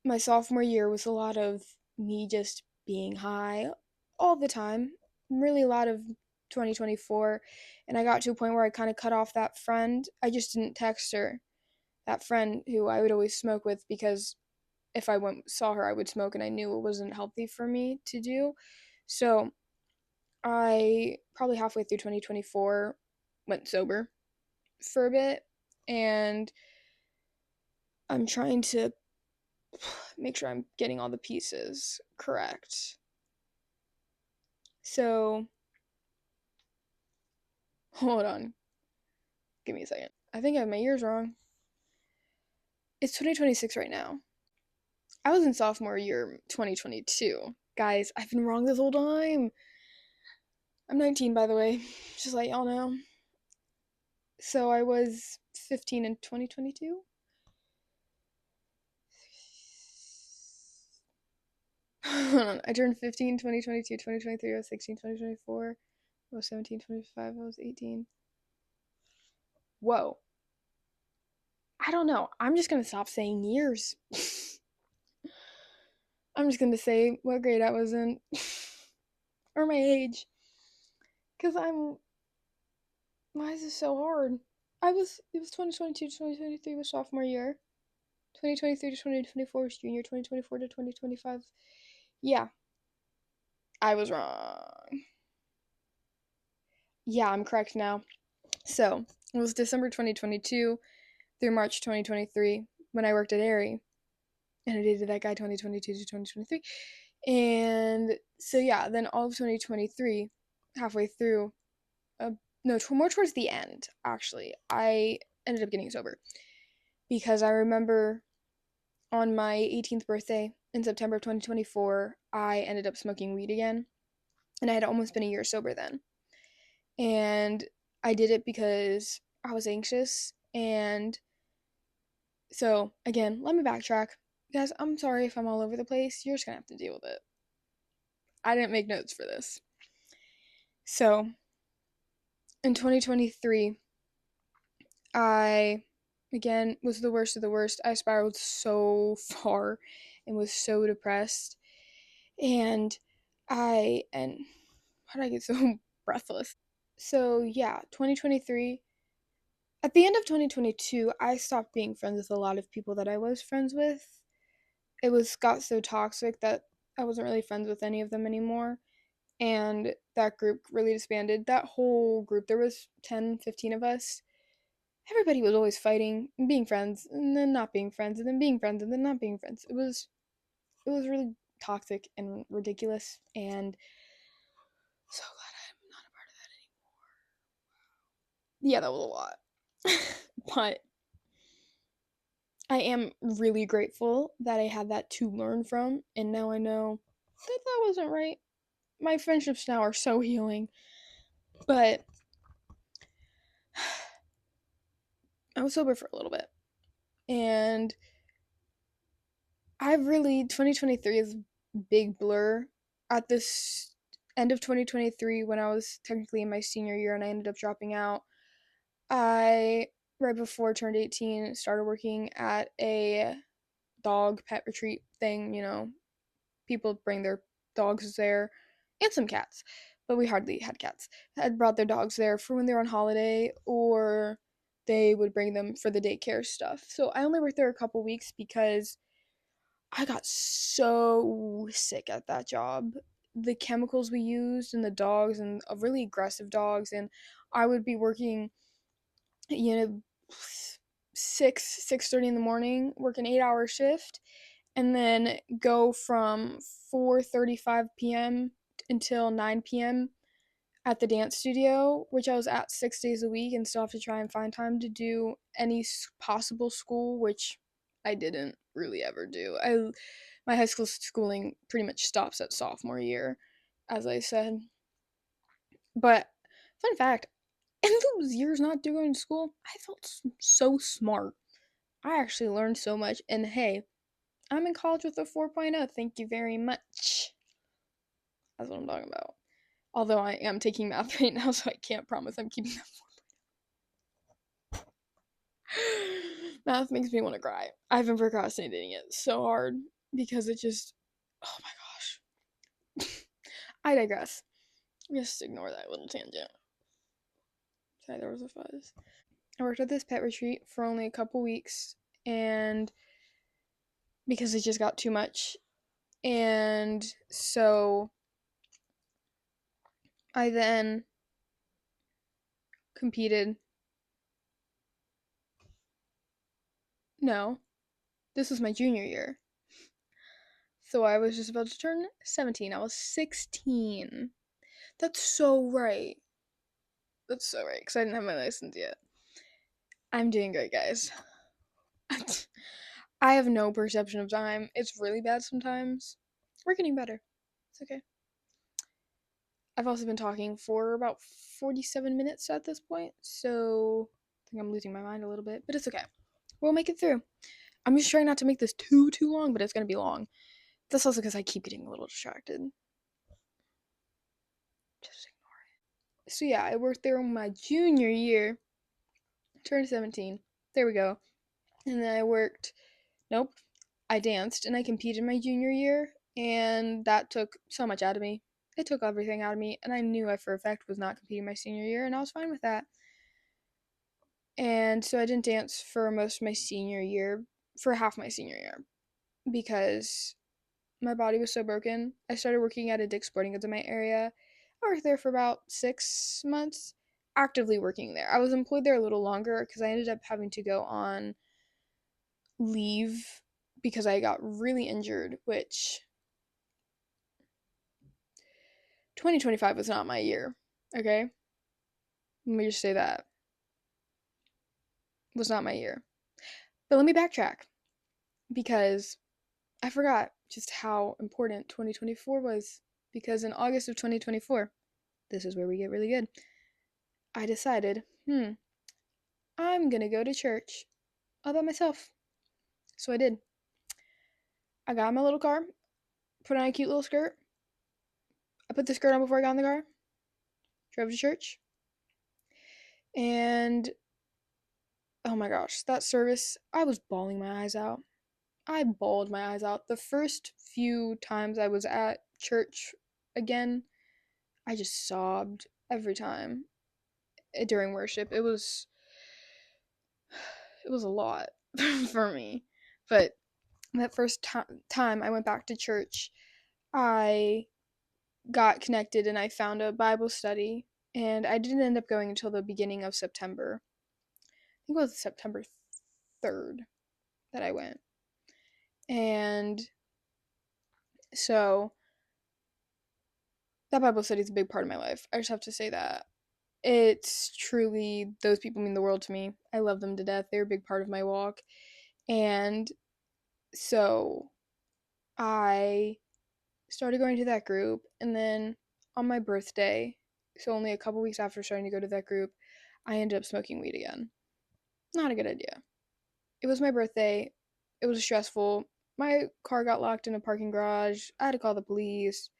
my sophomore year was a lot of me just being high all the time, really a lot of 2024, and I got to a point where I kind of cut off that friend. I just didn't text her, that friend who I would always smoke with, because if I saw her, I would smoke, and I knew it wasn't healthy for me to do. So I probably halfway through 2024 went sober, for a bit, and I'm trying to make sure I'm getting all the pieces correct. So, hold on. Give me a second. I think I have my years wrong. It's 2026 right now. I was in sophomore year 2022. Guys, I've been wrong this whole time. I'm 19, by the way, just let y'all know. So I was 15 in 2022. I turned 15, 2022, 2023, I was 16, 2024, I was 17, 25, I was 18. Whoa. I don't know. I'm just gonna stop saying years. I'm just gonna say what grade I was in. Or my age. Because why is this so hard? It was 2022 to 2023 was sophomore year. 2023 to 2024 was junior. 2024 to 2025. Yeah, I was wrong. Yeah, I'm correct now. So, it was December 2022 through March 2023 when I worked at Aerie. And I dated that guy 2022 to 2023. And so, yeah, then all of 2023, halfway through, no, more towards the end, actually, I ended up getting sober. Because I remember on my 18th birthday in September of 2024, I ended up smoking weed again. And I had almost been a year sober then. And I did it because I was anxious. And so, again, let me backtrack. Guys, I'm sorry if I'm all over the place. You're just gonna have to deal with it. I didn't make notes for this. So, in 2023, I, again, was the worst of the worst. I spiraled so far and was so depressed. And how did I get so breathless? So, yeah, 2023. At the end of 2022, I stopped being friends with a lot of people that I was friends with. Got so toxic that I wasn't really friends with any of them anymore. And that group really disbanded. That whole group, there was 10, 15 of us. Everybody was always fighting and being friends and then not being friends and then being friends and then not being friends. It was really toxic and ridiculous, and so glad I'm not a part of that anymore. Yeah, that was a lot. But I am really grateful that I had that to learn from, and now I know that wasn't right. My friendships now are so healing, but I was sober for a little bit, and 2023 is a big blur. At this end of 2023, when I was technically in my senior year and I ended up dropping out, I, right before I turned 18, started working at a dog pet retreat thing. People bring their dogs there and some cats, but we hardly had cats. Had brought their dogs there for when they were on holiday, or they would bring them for the daycare stuff. So I only worked there a couple weeks because I got so sick at that job. The chemicals we used and the dogs, and really aggressive dogs, and I would be working, you know, 6:30 in the morning, work an 8-hour shift, and then go from 4:35 p.m. until 9 p.m. at the dance studio, which I was at 6 days a week, and still have to try and find time to do any possible school, which I didn't really ever do. My high school schooling pretty much stops at sophomore year, as I said. But fun fact, in those years not doing school, I felt so smart. I actually learned so much, and hey, I'm in college with a 4.0. Thank you very much. That's what I'm talking about. Although I am taking math right now, so I can't promise I'm keeping that 4.0. Math makes me want to cry. I've been procrastinating it so hard because it just, oh my gosh. I digress. Just ignore that little tangent. Sorry, there was a fuzz. I worked at this pet retreat for only a couple weeks, and because it just got too much. And so I then competed No, this was my junior year. So I was just about to turn 17. I was 16. That's so right. That's so right, because I didn't have my license yet. I'm doing great, guys. I have no perception of time. It's really bad sometimes. We're getting better. It's okay. I've also been talking for about 47 minutes at this point, so I think I'm losing my mind a little bit, but it's okay. We'll make it through. I'm just trying not to make this too long, but it's gonna be long. That's also because I keep getting a little distracted. Just ignore it. So yeah, I worked there my junior year, turned 17. There we go. And then I worked. Nope. I danced and I competed my junior year, and that took so much out of me. It took everything out of me, and I knew I for a fact was not competing my senior year, and I was fine with that. And so I didn't dance for most of my senior year, for half my senior year, because my body was so broken. I started working at a Dick's Sporting Goods in my area. I worked there for about 6 months, actively working there. I was employed there a little longer because I ended up having to go on leave because I got really injured, which 2025 was not my year, okay? Let me just say that. It was not my year. But let me backtrack because I forgot just how important 2024 was, because in August of 2024, this is where we get really good. I decided, I'm gonna go to church all by myself. So I did. I got in my little car, put on a cute little skirt. I put the skirt on before I got in the car, drove to church, and oh my gosh, that service, I was bawling my eyes out. I bawled my eyes out. The first few times I was at church again, I just sobbed every time during worship. It was a lot for me. But that first time I went back to church, I got connected and I found a Bible study, and I didn't end up going until the beginning of September. I think it was September 3rd that I went. And so that Bible study is a big part of my life. I just have to say that. It's truly, those people mean the world to me. I love them to death. They're a big part of my walk. And so I started going to that group, and then on my birthday, so only a couple weeks after starting to go to that group, I ended up smoking weed again. Not a good idea. It was my birthday. It was stressful. My car got locked in a parking garage. I had to call the police.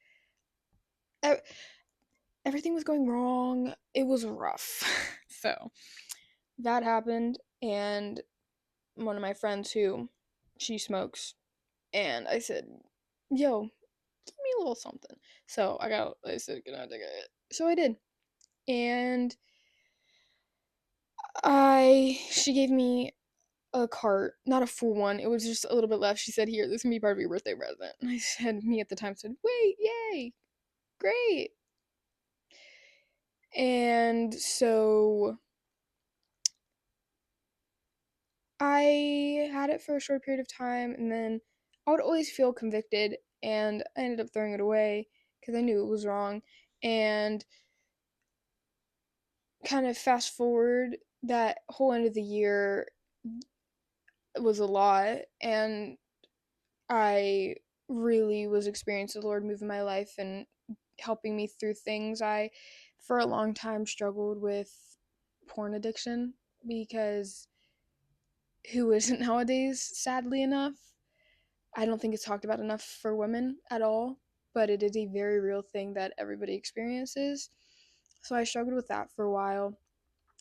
Everything was going wrong. It was rough. So that happened, and one of my friends who she smokes, and I said, "Yo, give me a little something." So I said, "Can I take it?" So I did, and she gave me a cart, not a full one. It was just a little bit left. She said, "Here, this can be part of your birthday present." And I said, me at the time said, "Wait, yay, great." And so I had it for a short period of time, and then I would always feel convicted, and I ended up throwing it away because I knew it was wrong. And kind of fast forward, that whole end of the year was a lot, and I really was experiencing the Lord move in my life and helping me through things. I, for a long time, struggled with porn addiction because who isn't nowadays, sadly enough? I don't think it's talked about enough for women at all, but it is a very real thing that everybody experiences. So I struggled with that for a while,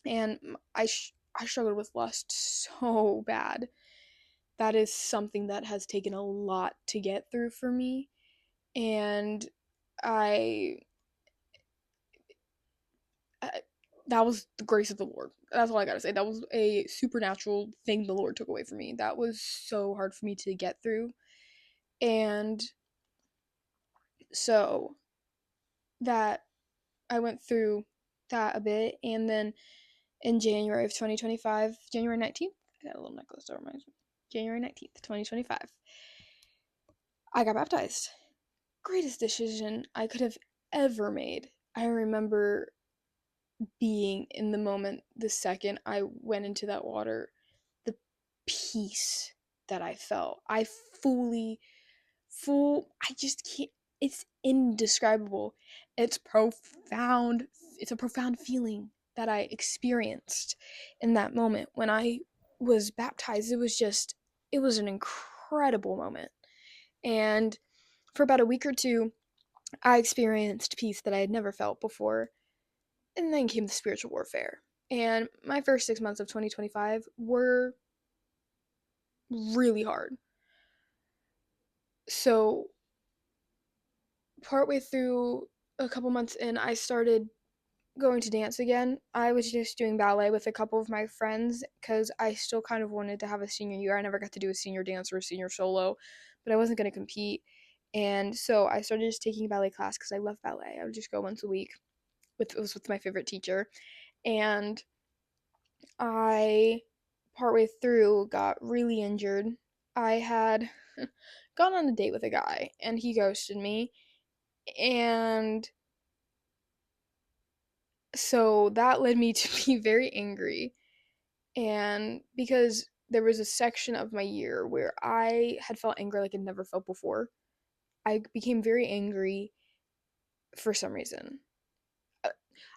and I struggled with lust so bad. That is something that has taken a lot to get through for me, and I, I that was the grace of the Lord. That's all I gotta say. That was a supernatural thing the Lord took away from me. That was so hard for me to get through, and so that I went through that a bit, and then in January of 2025, January 19th, I got a little necklace that reminds me. January 19th, 2025. I got baptized. Greatest decision I could have ever made. I remember being in the moment the second I went into that water, the peace that I felt. I just can't, it's indescribable. It's profound. It's a profound feeling that I experienced in that moment when I was baptized. It was an incredible moment. And for about a week or two, I experienced peace that I had never felt before. And then came the spiritual warfare. And my first 6 months of 2025 were really hard. So, partway through, a couple months in, I started going to dance again. I was just doing ballet with a couple of my friends because I still kind of wanted to have a senior year. I never got to do a senior dance or a senior solo, but I wasn't going to compete. And so I started just taking a ballet class because I love ballet. I would just go once a week. It was with my favorite teacher. And I, partway through, got really injured. I had gone on a date with a guy and he ghosted me. And so that led me to be very angry. And because there was a section of my year where I had felt anger like I'd never felt before, I became very angry for some reason. Uh,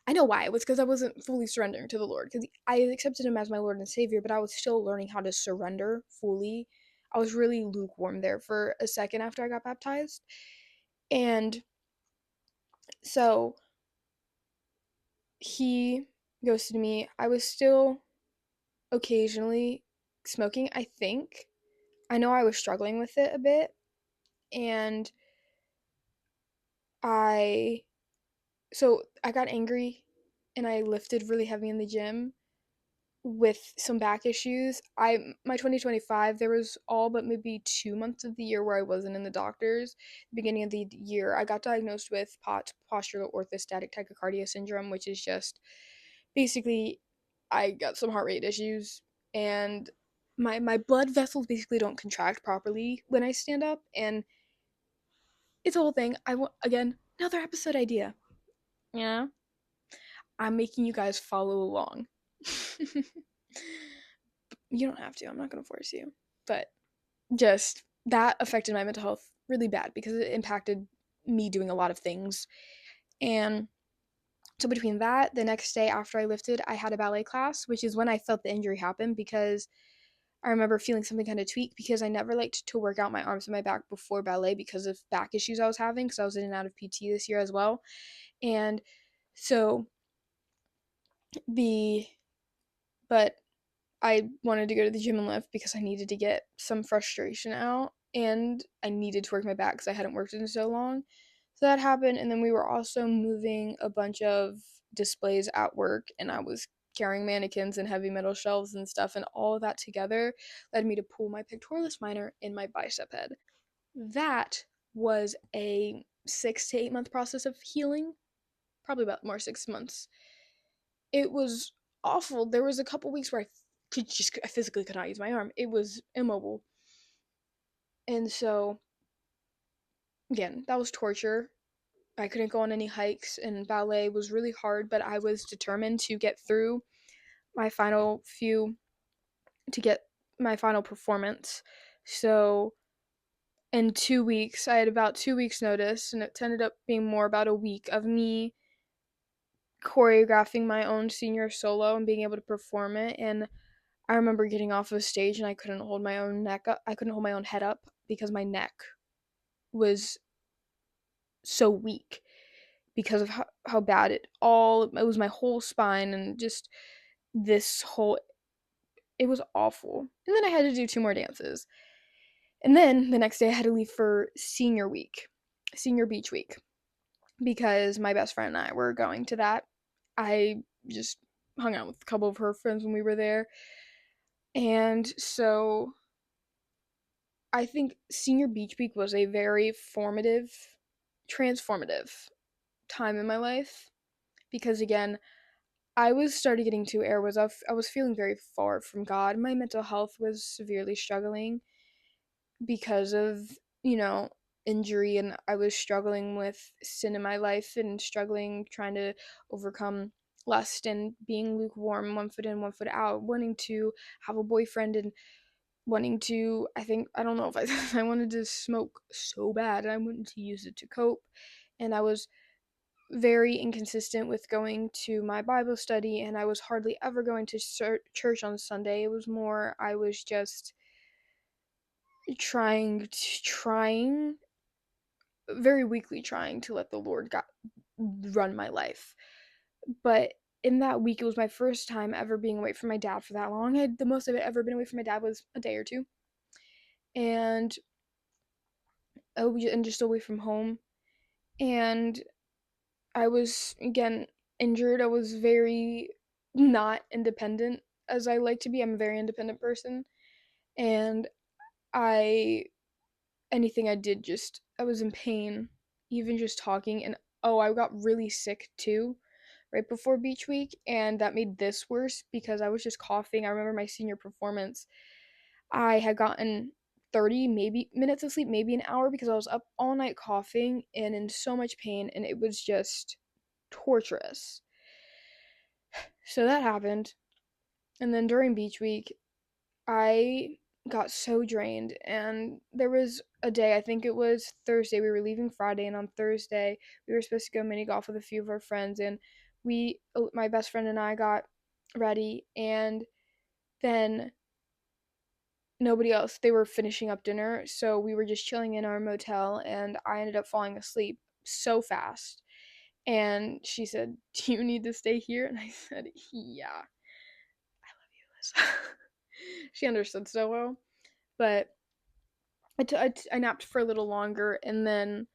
I know why. It was because I wasn't fully surrendering to the Lord. Because I accepted Him as my Lord and Savior, but I was still learning how to surrender fully. I was really lukewarm there for a second after I got baptized. And so he ghosted me. I was still occasionally smoking, I think. I know I was struggling with it a bit. And I I got angry and I lifted really heavy in the gym with some back issues. My 2025 there was all but maybe 2 months of the year where I wasn't in the doctors. Beginning of the year, I got diagnosed with postural orthostatic tachycardia syndrome, which is just basically I got some heart rate issues and my blood vessels basically don't contract properly when I stand up, and it's a whole thing. I want again another episode idea. Yeah, I'm making you guys follow along. You don't have to. I'm not going to force you. But just that affected my mental health really bad because it impacted me doing a lot of things. And so between that, the next day after I lifted, I had a ballet class, which is when I felt the injury happen because I remember feeling something kind of tweak because I never liked to work out my arms and my back before ballet because of back issues I was having because I was in and out of PT this year as well. And so the but I wanted to go to the gym and lift because I needed to get some frustration out and I needed to work my back because I hadn't worked in so long. So that happened, and then we were also moving a bunch of displays at work, and I was carrying mannequins and heavy metal shelves and stuff, and all of that together led me to pull my pectoralis minor in my bicep head. That was a 6 to 8 month process of healing, probably about more 6 months. It was awful. There was a couple weeks where I physically could not use my arm. It was immobile. And so, again, that was torture. I couldn't go on any hikes, and ballet was really hard, but I was determined to get through my final few, to get my final performance. So, in 2 weeks, I had about 2 weeks' notice, and it ended up being more about a week of me choreographing my own senior solo and being able to perform it. And I remember getting off of stage and I couldn't hold my own neck up. I couldn't hold my own head up because my neck was so weak because of how bad it was my whole spine and just this whole it was awful. And then I had to do 2 more dances. And then the next day I had to leave for senior week, senior beach week, because my best friend and I were going to that. I just hung out with a couple of her friends when we were there. And so I think senior beach week was a very transformative time in my life because again, I was started getting to where I was feeling very far from God. My mental health was severely struggling because of, you know, injury, and I was struggling with sin in my life and struggling trying to overcome lust and being lukewarm, one foot in, one foot out, wanting to have a boyfriend and wanting to, I think, I don't know if I I wanted to smoke so bad and I wanted to use it to cope. And I was very inconsistent with going to my Bible study, and I was hardly ever going to church on Sunday. It was more I was just trying very weakly trying to let the Lord run my life. But in that week, it was my first time ever being away from my dad for that long. The most I've ever been away from my dad was a day or two, and and just away from home. And I was again injured. I was very not independent as I like to be. I'm a very independent person, and I anything I did just I was in pain, even just talking. And oh, I got really sick too right before beach week, and that made this worse because I was just coughing. I remember my senior performance. I had gotten 30 maybe minutes of sleep, maybe an hour because I was up all night coughing and in so much pain, and it was just torturous. So that happened. And then during beach week, I got so drained, and there was a day, I think it was Thursday, we were leaving Friday, and on Thursday we were supposed to go mini golf with a few of our friends, and my best friend and I got ready, and then nobody else, they were finishing up dinner, so we were just chilling in our motel, and I ended up falling asleep so fast. And she said, "Do you need to stay here?" And I said, "Yeah, I love you, Liz." She understood so well. But I napped for a little longer, and then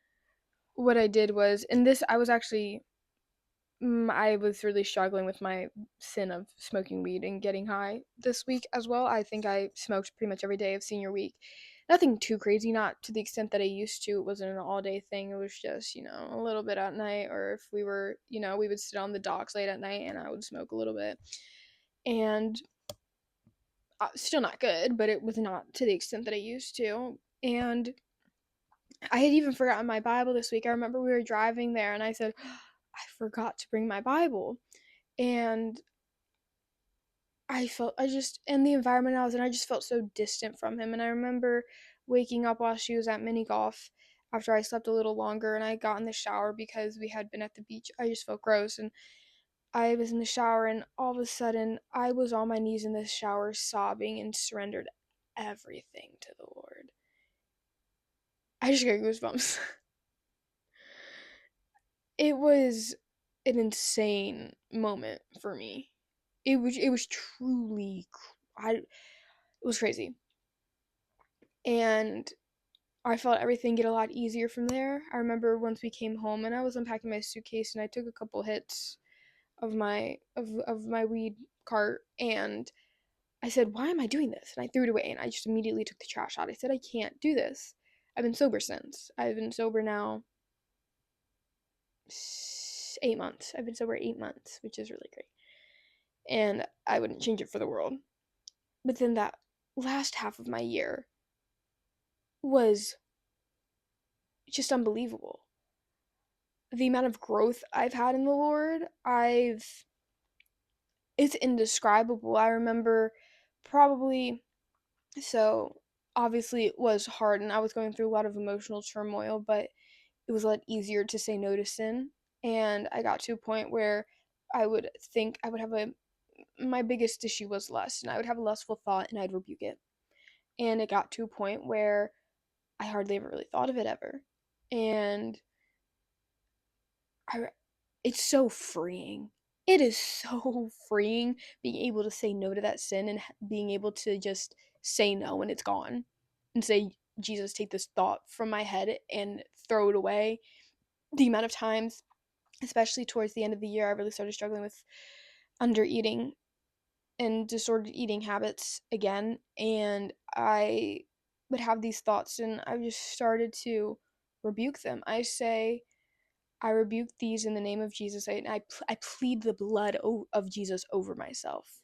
what I did was, and this I was actually I was really struggling with my sin of smoking weed and getting high this week as well. I think I smoked pretty much every day of senior week. Nothing too crazy, not to the extent that I used to. It wasn't an all day thing. It was just, a little bit at night, or if we were, we would sit on the docks late at night and I would smoke a little bit. And still not good, but it was not to the extent that I used to. And I had even forgotten my Bible this week. I remember we were driving there and I said, I forgot to bring my Bible. And in the environment I was in, I just felt so distant from him. And I remember waking up while she was at mini golf after I slept a little longer, and I got in the shower because we had been at the beach. I just felt gross. And I was in the shower, and all of a sudden, I was on my knees in the shower sobbing and surrendered everything to the Lord. I just got goosebumps. It was an insane moment for me. It was truly it was crazy. And I felt everything get a lot easier from there. I remember once we came home and I was unpacking my suitcase and I took a couple hits of my weed cart, and I said, "Why am I doing this?" And I threw it away and I just immediately took the trash out. I said, "I can't do this." I've been sober since. I've been sober now 8 months. I've been sober 8 months, which is really great. And I wouldn't change it for the world. But then that last half of my year was just unbelievable. The amount of growth I've had in the Lord, it's indescribable. I remember probably, so obviously it was hard and I was going through a lot of emotional turmoil, but it was a lot easier to say no to sin. And I got to a point where I would think I would have my biggest issue was lust, and I would have a lustful thought and I'd rebuke it. And it got to a point where I hardly ever really thought of it ever. And I it's so freeing. It is so freeing being able to say no to that sin and being able to just say no and it's gone. And say, "Jesus, take this thought from my head and throw it away." The amount of times, especially towards the end of the year, I really started struggling with under eating and disordered eating habits again, and I would have these thoughts and I just started to rebuke them. I say, I rebuke these in the name of Jesus. I plead the blood of Jesus over myself.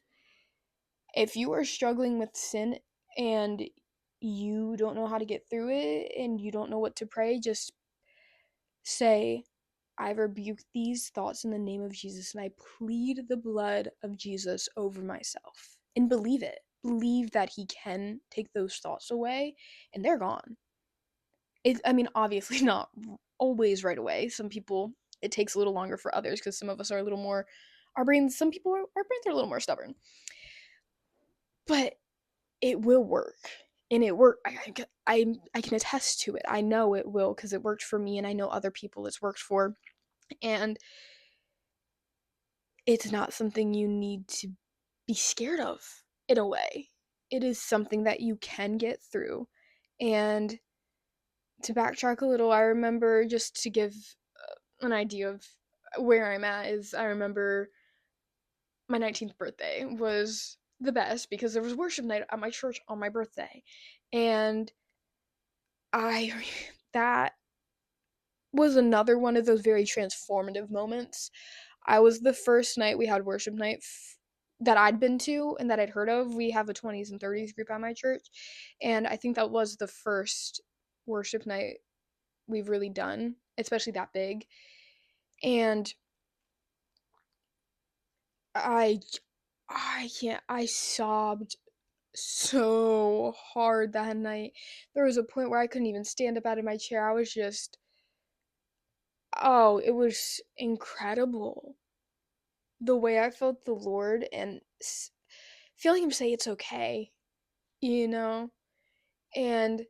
If you are struggling with sin and you don't know how to get through it and you don't know what to pray, just say, I rebuke these thoughts in the name of Jesus, and I plead the blood of Jesus over myself. And believe it. Believe that he can take those thoughts away, and they're gone. I mean, obviously not always right away. Some people, it takes a little longer for others because some of us are a little more, our brains, our brains are a little more stubborn. But it will work. And it worked. I can attest to it. I know it will because it worked for me, and I know other people it's worked for. And it's not something you need to be scared of in a way. It is something that you can get through. And to backtrack a little, I remember, just to give an idea of where I'm at, is I remember my 19th birthday was the best because there was worship night at my church on my birthday. And I that was another one of those very transformative moments. I was the first night we had worship night that I'd been to and that I'd heard of. We have a 20s and 30s group at my church, and I think that was the first worship night we've really done, especially that big. And I I can't I sobbed so hard that night. There was a point where I couldn't even stand up out of my chair. I was just, oh, it was incredible the way I felt the Lord, and feeling him say it's okay, you know? And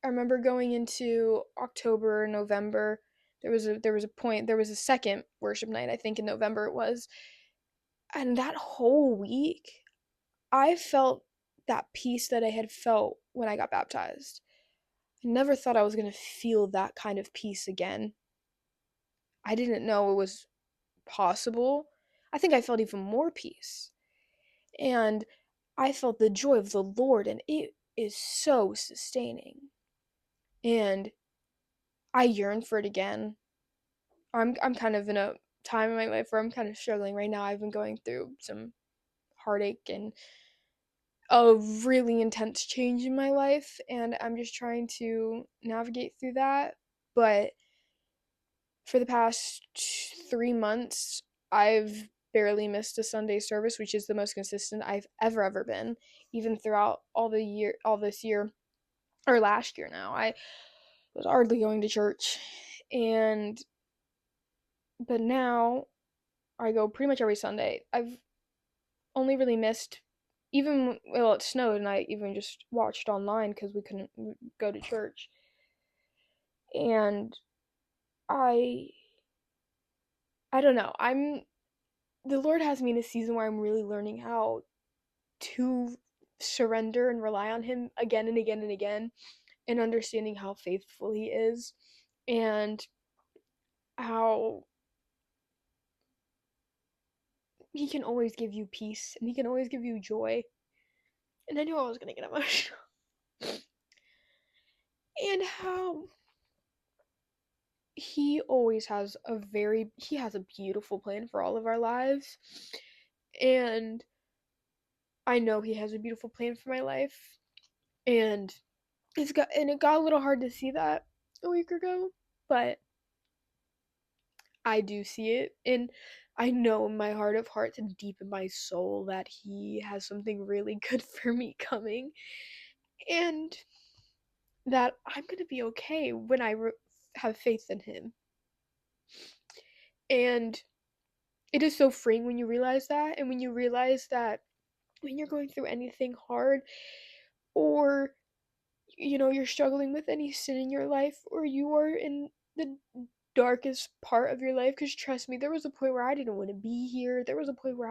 I remember going into October, November, there was a second worship night, I think in November it was. And that whole week, I felt that peace that I had felt when I got baptized. I never thought I was going to feel that kind of peace again. I didn't know it was possible. I think I felt even more peace. And I felt the joy of the Lord, and it is so sustaining. And I yearn for it again. I'm kind of in a time in my life where I'm kind of struggling right now. I've been going through some heartache and a really intense change in my life, and I'm just trying to navigate through that. But for the past 3 months, I've barely missed a Sunday service, which is the most consistent I've ever been, even throughout all this year, or last year now. I was hardly going to church, and but now I go pretty much every Sunday. I've only really missed, even, well, it snowed and I even just watched online because we couldn't go to church. And I I don't know. The Lord has me in a season where I'm really learning how to surrender and rely on him again and again and again, and understanding how faithful he is, and how he can always give you peace and he can always give you joy. And I knew I was going to get emotional. And how he has a beautiful plan for all of our lives. And I know he has a beautiful plan for my life. And it got a little hard to see that a week ago, but I do see it, and I know in my heart of hearts and deep in my soul that he has something really good for me coming, and that I'm going to be okay when have faith in him. And it is so freeing when you realize that, and when you realize that when you're going through anything hard, or you're struggling with any sin in your life, or you are in the darkest part of your life, because trust me, there was a point where I didn't want to be here. There was a point where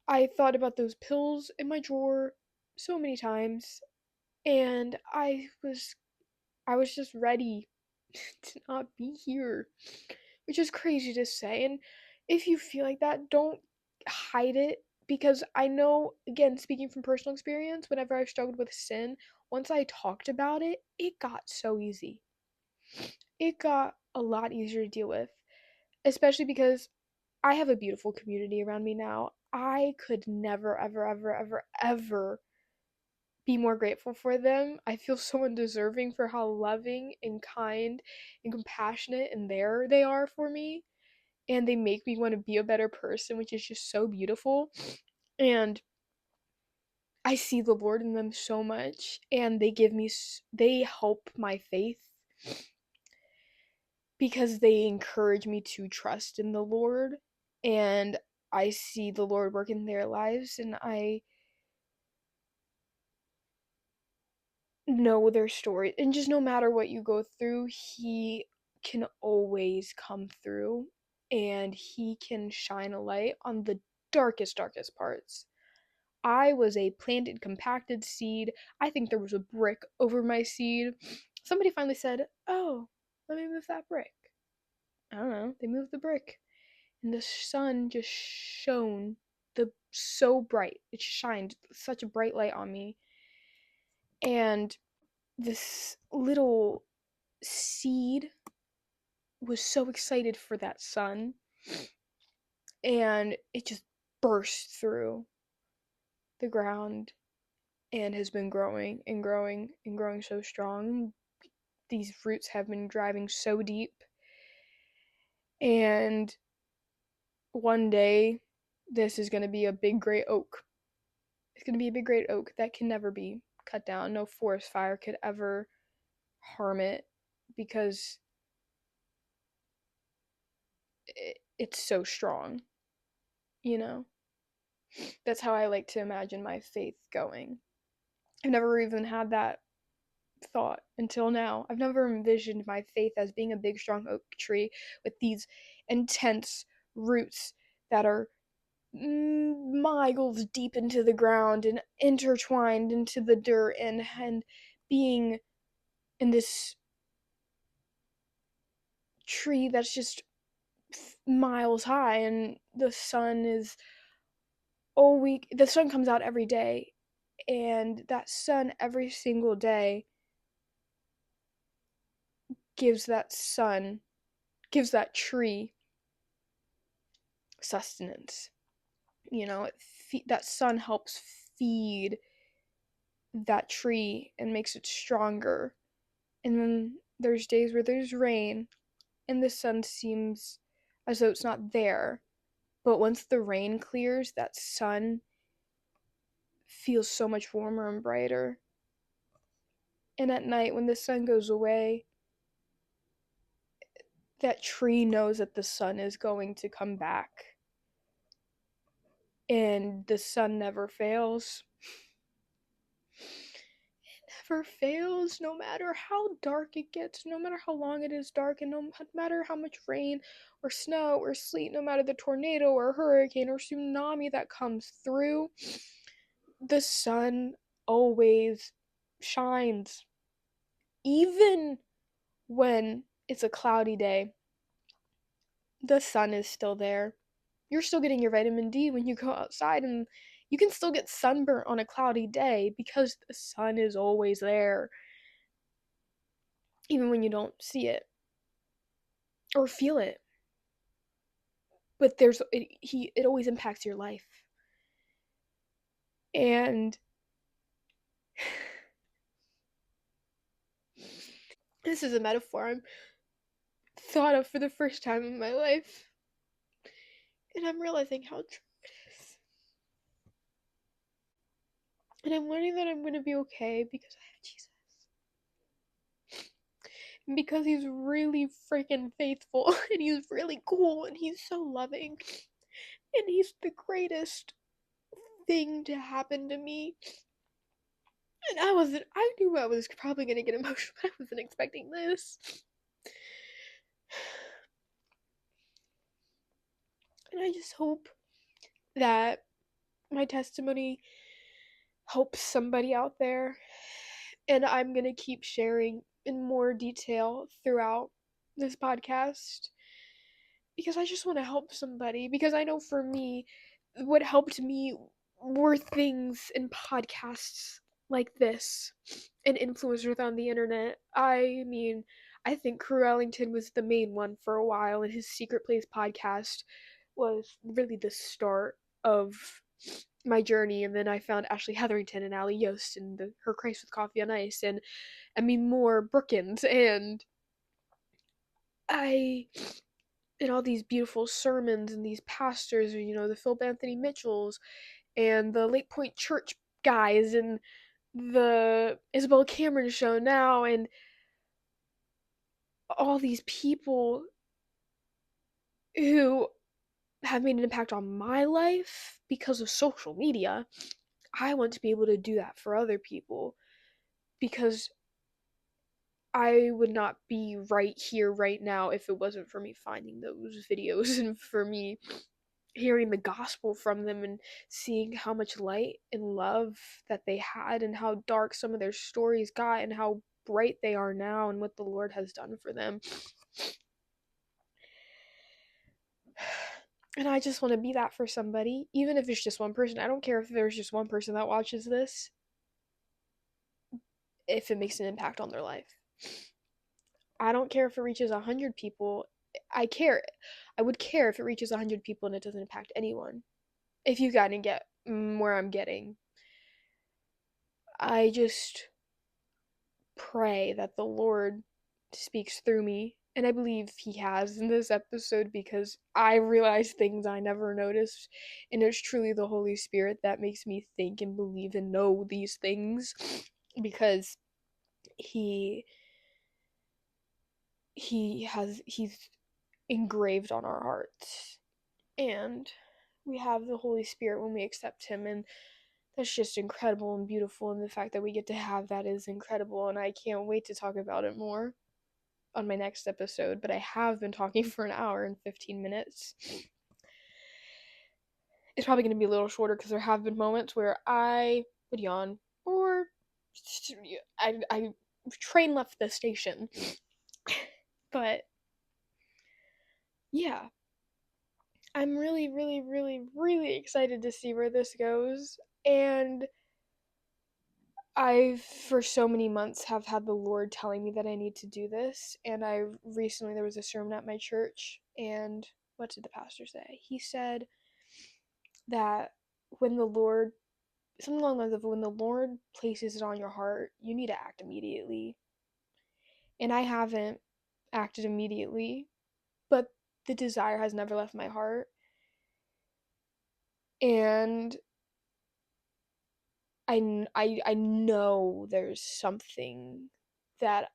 I thought about those pills in my drawer so many times, and I was just ready to not be here, which is crazy to say. And if you feel like that, don't hide it, because I know, again, speaking from personal experience, whenever I've struggled with sin, once I talked about it, it got so easy. it got a lot easier to deal with, especially because I have a beautiful community around me now. I could never, ever, ever, ever, ever be more grateful for them. I feel so undeserving for how loving and kind and compassionate and there they are for me. And they make me want to be a better person, which is just so beautiful. And I see the Lord in them so much, and they help my faith because they encourage me to trust in the Lord. And I see the Lord work in their lives, and I know their story. And just no matter what you go through, He can always come through, and He can shine a light on the darkest parts. I was a planted, compacted seed. I think there was a brick over my seed. Somebody finally said, "Oh, let me move that brick." I don't know. They moved the brick, and the sun just shone so bright. It shined such a bright light on me, and this little seed was so excited for that sun, and it just burst through the ground and has been growing and growing and growing so strong. These roots have been driving so deep, and one day this is going to be a big great oak. It's going to be a big great oak that can never be cut down. No forest fire could ever harm it because it's so strong, you know? That's how I like to imagine my faith going. I've never even had that thought until now. I've never envisioned my faith as being a big, strong oak tree with these intense roots that are miles deep into the ground and intertwined into the dirt and being in this tree that's just miles high, and the sun comes out every day, and that sun every single day gives that tree sustenance. That sun helps feed that tree and makes it stronger. And then there's days where there's rain and the sun seems as though it's not there. But once the rain clears, that sun feels so much warmer and brighter. And at night, when the sun goes away, that tree knows that the sun is going to come back. And the sun never fails. Never fails, no matter how dark it gets, no matter how long it is dark, and no matter how much rain or snow or sleet, no matter the tornado or hurricane or tsunami that comes through, the sun always shines. Even when it's a cloudy day, the sun is still there. You're still getting your vitamin D when you go outside, and you can still get sunburnt on a cloudy day because the sun is always there, even when you don't see it or feel it. But it always impacts your life. And this is a metaphor I'm thought of for the first time in my life. And I'm realizing how true it is. And I'm learning that I'm going to be okay because I have Jesus. And because he's really freaking faithful. And he's really cool. And he's so loving. And he's the greatest thing to happen to me. And I knew I was probably going to get emotional, but I wasn't expecting this. And I just hope that my testimony helps somebody out there. And I'm going to keep sharing in more detail throughout this podcast because I just want to help somebody. Because I know for me, what helped me were things in podcasts like this and influencers on the internet. I mean, I think Crew Ellington was the main one for a while, and his Secret Place podcast was really the start of my journey. And then I found Ashley Hetherington and Allie Yost and her Christ with Coffee on Ice and Emmy Moore Brookins and I and all these beautiful sermons and these pastors, the Philip Anthony Mitchells and the Lake Point Church guys and the Isabel Cameron show now and all these people who have made an impact on my life because of social media. I want to be able to do that for other people because I would not be right here right now if it wasn't for me finding those videos and for me hearing the gospel from them and seeing how much light and love that they had and how dark some of their stories got and how bright they are now and what the Lord has done for them. And I just want to be that for somebody, even if it's just one person. I don't care if there's just one person that watches this, if it makes an impact on their life. I don't care if it reaches 100 people. I care. I would care if it reaches 100 people and it doesn't impact anyone. If you gotta get where I'm getting. I just pray that the Lord speaks through me. And I believe He has in this episode because I realize things I never noticed. And it's truly the Holy Spirit that makes me think and believe and know these things because He He's engraved on our hearts. And we have the Holy Spirit when we accept Him, and that's just incredible and beautiful, and the fact that we get to have that is incredible, and I can't wait to talk about it more on my next episode. But I have been talking for an hour and 15 minutes. It's probably going to be a little shorter because there have been moments where I would yawn or I train left the station. But yeah, I'm really, really, really, really excited to see where this goes. And I've, for so many months, have had the Lord telling me that I need to do this. And there was a sermon at my church. And what did the pastor say? He said that when the Lord, something along the lines of when the Lord places it on your heart, you need to act immediately. And I haven't acted immediately, but the desire has never left my heart. And I know there's something that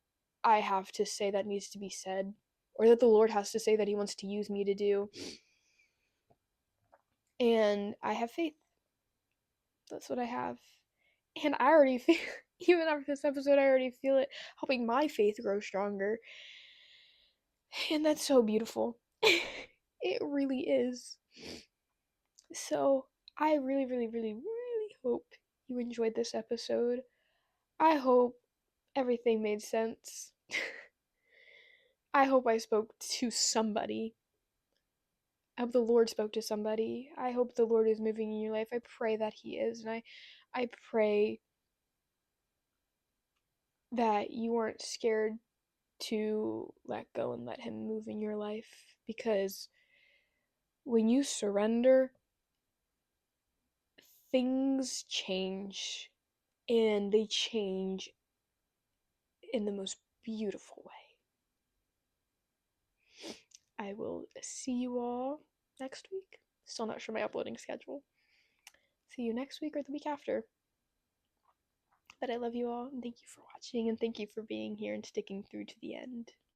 I have to say that needs to be said, or that the Lord has to say that He wants to use me to do. And I have faith. That's what I have. And I already feel, even after this episode, I already feel it helping my faith grow stronger. And that's so beautiful. It really is. So I really, really, really, really hope you enjoyed this episode. I hope everything made sense. I hope I spoke to somebody. I hope the Lord spoke to somebody. I hope the Lord is moving in your life. I pray that He is. And I pray that you aren't scared to let go and let Him move in your life. Because when you surrender, things change. And they change in the most beautiful way. I will see you all next week. Still not sure my uploading schedule. See you next week or the week after. But I love you all, and thank you for watching, and thank you for being here and sticking through to the end.